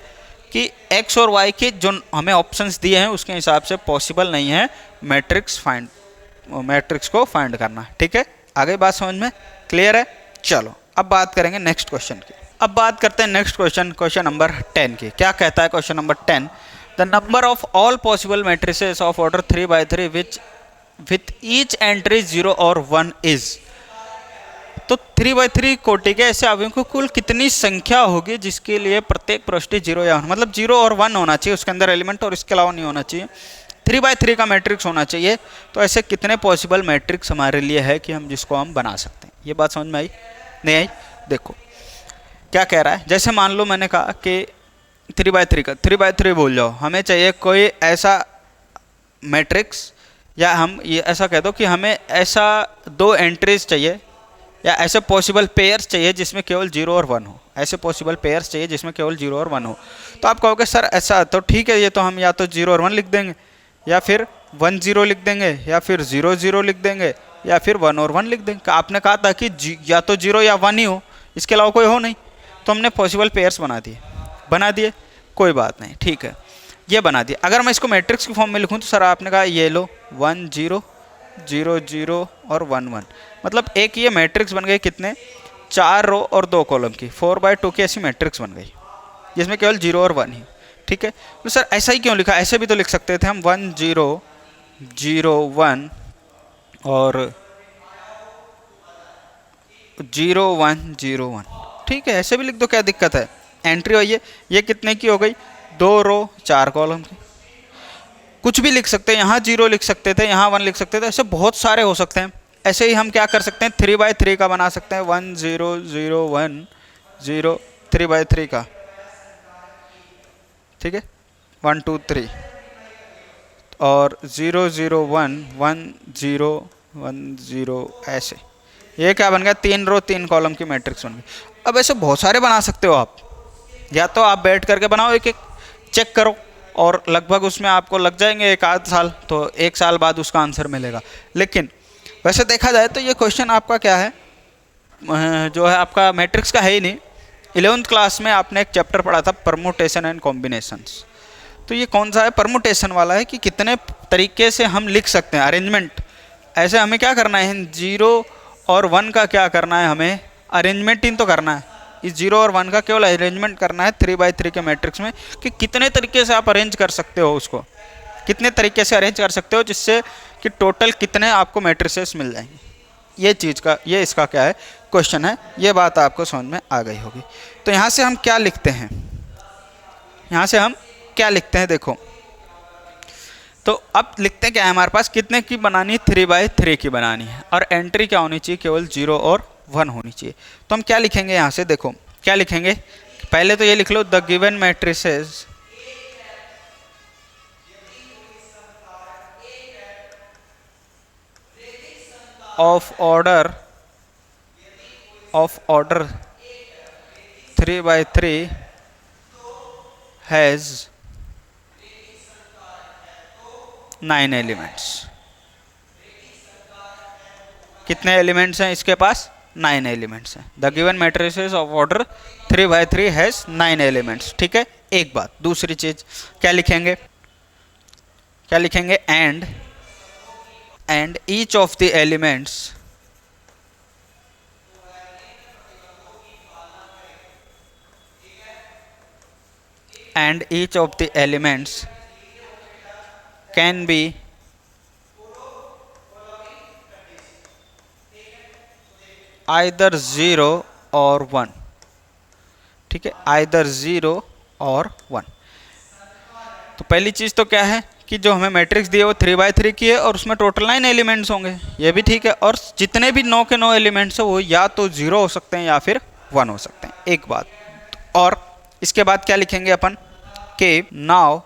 कि x और y के जो हमें ऑप्शंस दिए हैं उसके हिसाब से पॉसिबल नहीं है मैट्रिक्स को फाइंड करना। ठीक है, आगे बात समझ में क्लियर है। चलो अब बात करेंगे नेक्स्ट क्वेश्चन की। अब बात करते हैं नेक्स्ट क्वेश्चन नंबर 10 की। क्या कहता है question number 10? The number of all possible matrices of order 3/3 with each entry 0 और 1 इज। तो 3/3 कोटि के ऐसे अवयवों की कुल कितनी संख्या होगी जिसके लिए प्रत्येक प्रविष्टि 0 या 1, मतलब 0 और 1 होना चाहिए उसके अंदर एलिमेंट, और इसके अलावा नहीं होना चाहिए। 3/3 का मैट्रिक्स होना चाहिए। तो ऐसे कितने पॉसिबल मैट्रिक्स हमारे लिए है कि हम जिसको हम बना सकते हैं। ये बात समझ में आई नहीं आई? देखो क्या कह रहा है। जैसे मान लो मैंने कहा कि 3/3 बोल जाओ, हमें चाहिए कोई ऐसा मैट्रिक्स, या हम ये ऐसा कह दो कि हमें ऐसा दो एंट्रीज चाहिए या ऐसे पॉसिबल पेयर्स चाहिए जिसमें केवल 0 और 1 हो। ऐसे पॉसिबल पेयर्स चाहिए जिसमें केवल 0 और 1 हो। तो आप कहोगे सर ऐसा, तो ठीक है, ये तो हम या तो 0 और 1 लिख देंगे, या फिर 1 0 लिख देंगे, या फिर 0 0 लिख देंगे, या फिर 1 और 1 लिख देंगे। आपने कहा था कि या तो 0 या 1 ही हो, इसके अलावा कोई हो नहीं। तो हमने पॉसिबल पेयर्स बना दिए, कोई बात नहीं, ठीक है, ये बना दिया। अगर मैं इसको मैट्रिक्स की फॉर्म में लिखूं तो सर आपने कहा ये लो 1 0 0 0 और 1 1, मतलब एक ये मैट्रिक्स बन गई कितने, 4 रो और 2 कॉलम की 4/2 की ऐसी मैट्रिक्स बन गई जिसमें केवल 0 और 1 ही। ठीक है, तो सर ऐसा ही क्यों लिखा? ऐसे भी तो लिख सकते थे हम 1 0 0 1 और 0 1 0 1। ठीक है, ऐसे भी लिख दो, क्या दिक्कत है। एंट्री वही है, ये कितने की हो गई, 2 रो 4 कॉलम की। कुछ भी लिख सकते हैं, यहाँ 0 लिख सकते थे, यहाँ 1 लिख सकते थे, ऐसे बहुत सारे हो सकते हैं। ऐसे ही हम क्या कर सकते हैं, 3/3 का बना सकते हैं, 1 0 0 1 0 3/3 का। ठीक है, 1 2 3 और 0 0 1 1 0 1 0 ऐसे। ये क्या बन गया, 3 रो 3 कॉलम की मैट्रिक्स बन गई। अब ऐसे बहुत सारे बना सकते हो आप, या तो आप बैठ करके बनाओ, एक एक चेक करो, और लगभग उसमें आपको लग जाएंगे 1 आध साल, तो 1 साल बाद उसका आंसर मिलेगा। लेकिन वैसे देखा जाए तो ये क्वेश्चन आपका क्या है, जो है आपका मैट्रिक्स का है ही नहीं। 11th क्लास में आपने एक चैप्टर पढ़ा था परमुटेशन एंड कॉम्बिनेशंस, तो ये कौन सा है, परमुटेशन वाला है कि कितने तरीके से हम लिख सकते हैं, अरेंजमेंट। ऐसे हमें क्या करना है, 0 और 1 का क्या करना है, हमें अरेंजमेंट ही तो करना है। इस 0 और 1 का केवल अरेंजमेंट करना है 3/3 के मैट्रिक्स में, कि कितने तरीके से आप अरेंज कर सकते हो उसको, कितने तरीके से अरेंज कर सकते हो जिससे कि टोटल कितने आपको मैट्रिसेस मिल जाएंगे। ये चीज़ का, ये इसका क्या है क्वेश्चन है। ये बात आपको समझ में आ गई होगी। तो यहाँ से हम क्या लिखते हैं, यहाँ से हम क्या लिखते हैं, देखो तो अब लिखते हैं क्या है हमारे पास, कितने की बनानी है, 3/3 की बनानी है, और एंट्री क्या होनी चाहिए, केवल 0 और 1 होनी चाहिए। तो हम क्या लिखेंगे यहाँ से, देखो क्या लिखेंगे, पहले तो ये लिख लो, the given matrices of order 3/3 has 9 elements. कितने एलिमेंट्स हैं इसके पास, 9 एलिमेंट्स हैं। The given matrices of order 3/3 has 9 elements. ठीक है, एक बात। दूसरी चीज क्या लिखेंगे, and each of the elements can be either 0 और 1। ठीक है, either 0 और 1। तो पहली चीज़ तो क्या है कि जो हमें मैट्रिक्स दी है वो 3x3 की है और उसमें टोटल 9 एलिमेंट्स होंगे, ये भी ठीक है। और जितने भी 9 के 9 एलिमेंट्स हैं वो या तो 0 हो सकते हैं या फिर 1 हो सकते हैं, एक बात। और इसके बाद क्या लिखेंगे अपन कि now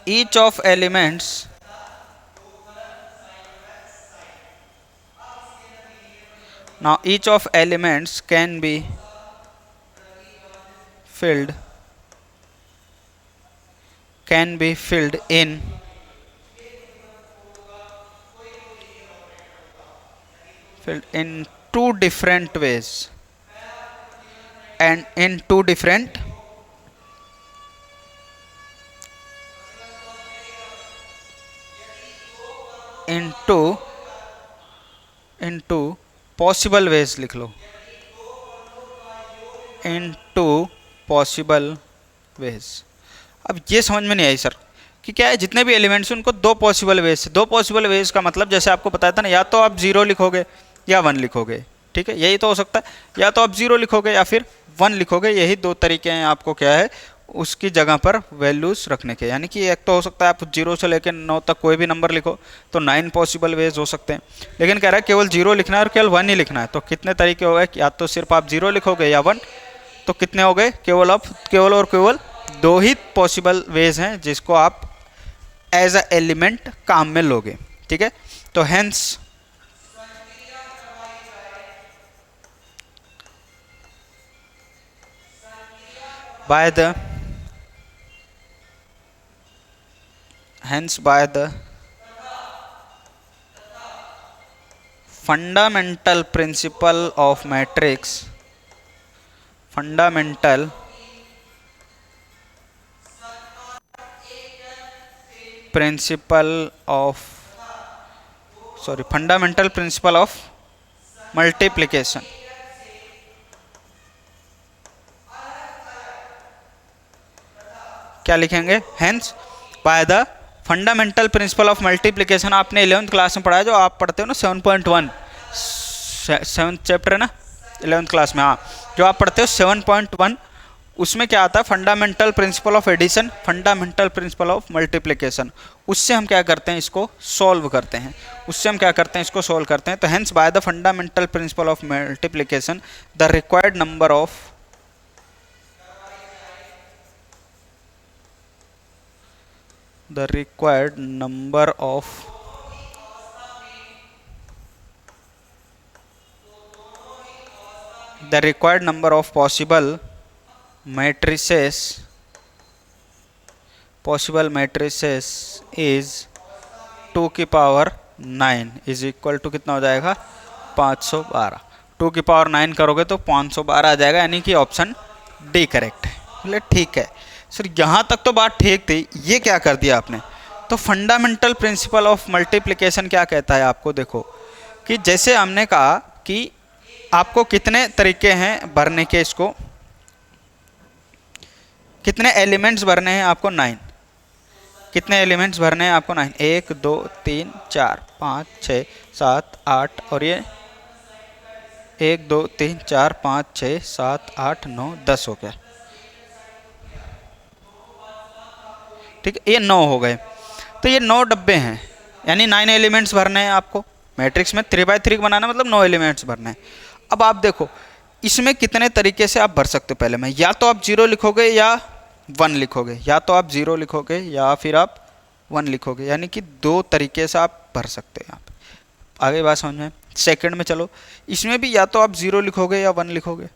each of elements can be filled in two different ways and in two different into possible ways, लिख लो, into possible ways। अब ये समझ में नहीं आई सर कि क्या है, जितने भी एलिमेंट्स हैं उनको दो पॉसिबल वेज, दो पॉसिबल वेज का मतलब जैसे आपको बताया था ना, या तो आप 0 लिखोगे या 1 लिखोगे, ठीक है, यही तो हो सकता है। या तो आप 0 लिखोगे या फिर 1 लिखोगे, यही दो तरीके हैं आपको क्या है उसकी जगह पर वैल्यूज रखने के। यानी कि एक तो हो सकता है आप 0 से लेकर 9 तक कोई भी नंबर लिखो, तो 9 पॉसिबल वेज हो सकते हैं। लेकिन कह रहा है केवल 0 लिखना है और केवल 1 ही लिखना है, तो कितने तरीके हो गए, या तो सिर्फ आप 0 लिखोगे या 1, तो कितने हो गए, केवल दो ही पॉसिबल वेज हैं जिसको आप एज अ एलिमेंट काम में लोगे, ठीक है। तो hence by the fundamental principle of matrix, fundamental principle of multiplication, क्या लिखेंगे, hence by the fundamental principle of multiplication. आपने 11th क्लास में पढ़ा है, जो आप पढ़ते हो ना 7.1, 7th चैप्टर है ना 11th क्लास में, हाँ, जो आप पढ़ते हो 7.1, उसमें क्या आता है, fundamental principle of addition, fundamental principle of multiplication. उससे हम क्या करते हैं, इसको सॉल्व करते हैं, इसको सॉल्व करते हैं। तो hence by the fundamental principle of multiplication the required number of possible matrices is 2 की पावर 9 इज इक्वल टू कितना हो जाएगा, 512। 2 की पावर 9 करोगे तो 512 आ जाएगा, यानी कि ऑप्शन डी करेक्ट है। बोले ठीक है सर, यहाँ तक तो बात ठीक थी, ये क्या कर दिया आपने। तो फंडामेंटल प्रिंसिपल ऑफ मल्टीप्लिकेशन क्या कहता है आपको, देखो कि जैसे हमने कहा कि आपको कितने तरीके हैं भरने के, इसको कितने एलिमेंट्स भरने हैं आपको, 9। कितने एलिमेंट्स भरने हैं आपको, 9। 1 2 3 4 5 6 7 8 और ये 1 2 3 4 5 6 7 8 9 10 हो गया, ठीक है, ये 9 हो गए। तो ये 9 डब्बे हैं, यानी 9 एलिमेंट्स भरने हैं आपको। मैट्रिक्स में 3x3 बनाना मतलब 9 एलिमेंट्स भरने हैं। अब आप देखो इसमें कितने तरीके से आप भर सकते हो। पहले मैं या तो आप 0 लिखोगे या 1 लिखोगे, या तो आप 0 लिखोगे या फिर आप 1 लिखोगे, यानी कि दो तरीके से आप भर सकते हैं। आप आगे बात समझ में। सेकंड में चलो, इसमें भी या तो आप 0 लिखोगे या 1 लिखोगे,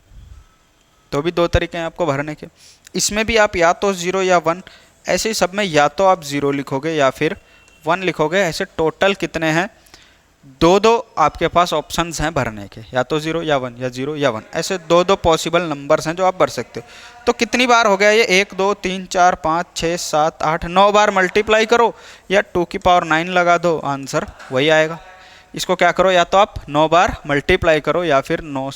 तो भी दो तरीके हैं आपको भरने के। इसमें भी आप या तो 0 या 1, ऐसे ही सब में या तो आप 0 लिखोगे या फिर 1 लिखोगे। ऐसे टोटल कितने हैं, दो आपके पास ऑप्शंस हैं भरने के, या तो 0 या 1 या 0 या 1, ऐसे दो पॉसिबल नंबर्स हैं जो आप भर सकते हो। तो कितनी बार हो गया ये, 1 2 3 4 5 6 7 8 9 बार मल्टीप्लाई करो या 2 की पावर 9 लगा दो, आंसर वही आएगा। इसको क्या करो, या तो आप 9 बार मल्टीप्लाई करो या फिर 9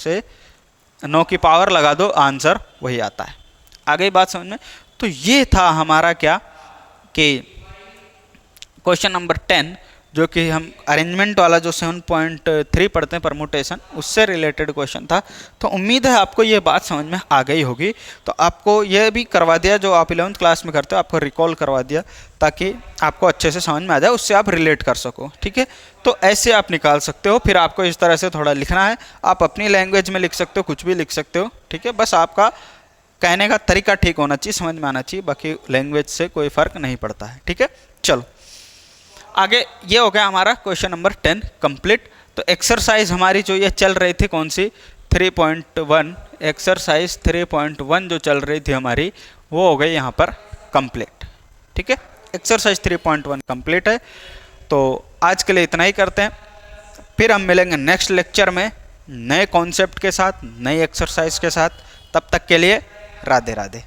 की पावर लगा दो, आंसर वही आता है। आगे बात समझ में। तो ये था हमारा क्या कि क्वेश्चन नंबर 10 जो कि हम अरेंजमेंट वाला जो 7.3 पढ़ते हैं परमुटेशन, उससे रिलेटेड क्वेश्चन था। तो उम्मीद है आपको ये बात समझ में आ गई होगी। तो आपको ये भी करवा दिया जो आप 11th क्लास में करते हो, आपको रिकॉल करवा दिया ताकि आपको अच्छे से समझ में आ जाए, उससे आप रिलेट कर सको। ठीक है, तो ऐसे आप निकाल सकते हो। फिर आपको इस तरह से थोड़ा लिखना है, आप अपनी लैंग्वेज में लिख सकते हो, कुछ भी लिख सकते हो। ठीक है, बस आपका कहने का तरीका ठीक होना चाहिए, समझ में आना चाहिए, बाकी लैंग्वेज से कोई फ़र्क नहीं पड़ता है। ठीक है, चलो आगे। ये हो गया हमारा क्वेश्चन नंबर 10 कंप्लीट। तो एक्सरसाइज हमारी जो ये चल रही थी कौन सी, 3.1, एक्सरसाइज 3.1 जो चल रही थी हमारी, वो हो गई यहाँ पर कंप्लीट। ठीक है, एक्सरसाइज 3.1 कंप्लीट है। तो आज के लिए इतना ही करते हैं, फिर हम मिलेंगे नेक्स्ट लेक्चर में नए कॉन्सेप्ट के साथ, नई एक्सरसाइज के साथ। तब तक के लिए राधे राधे।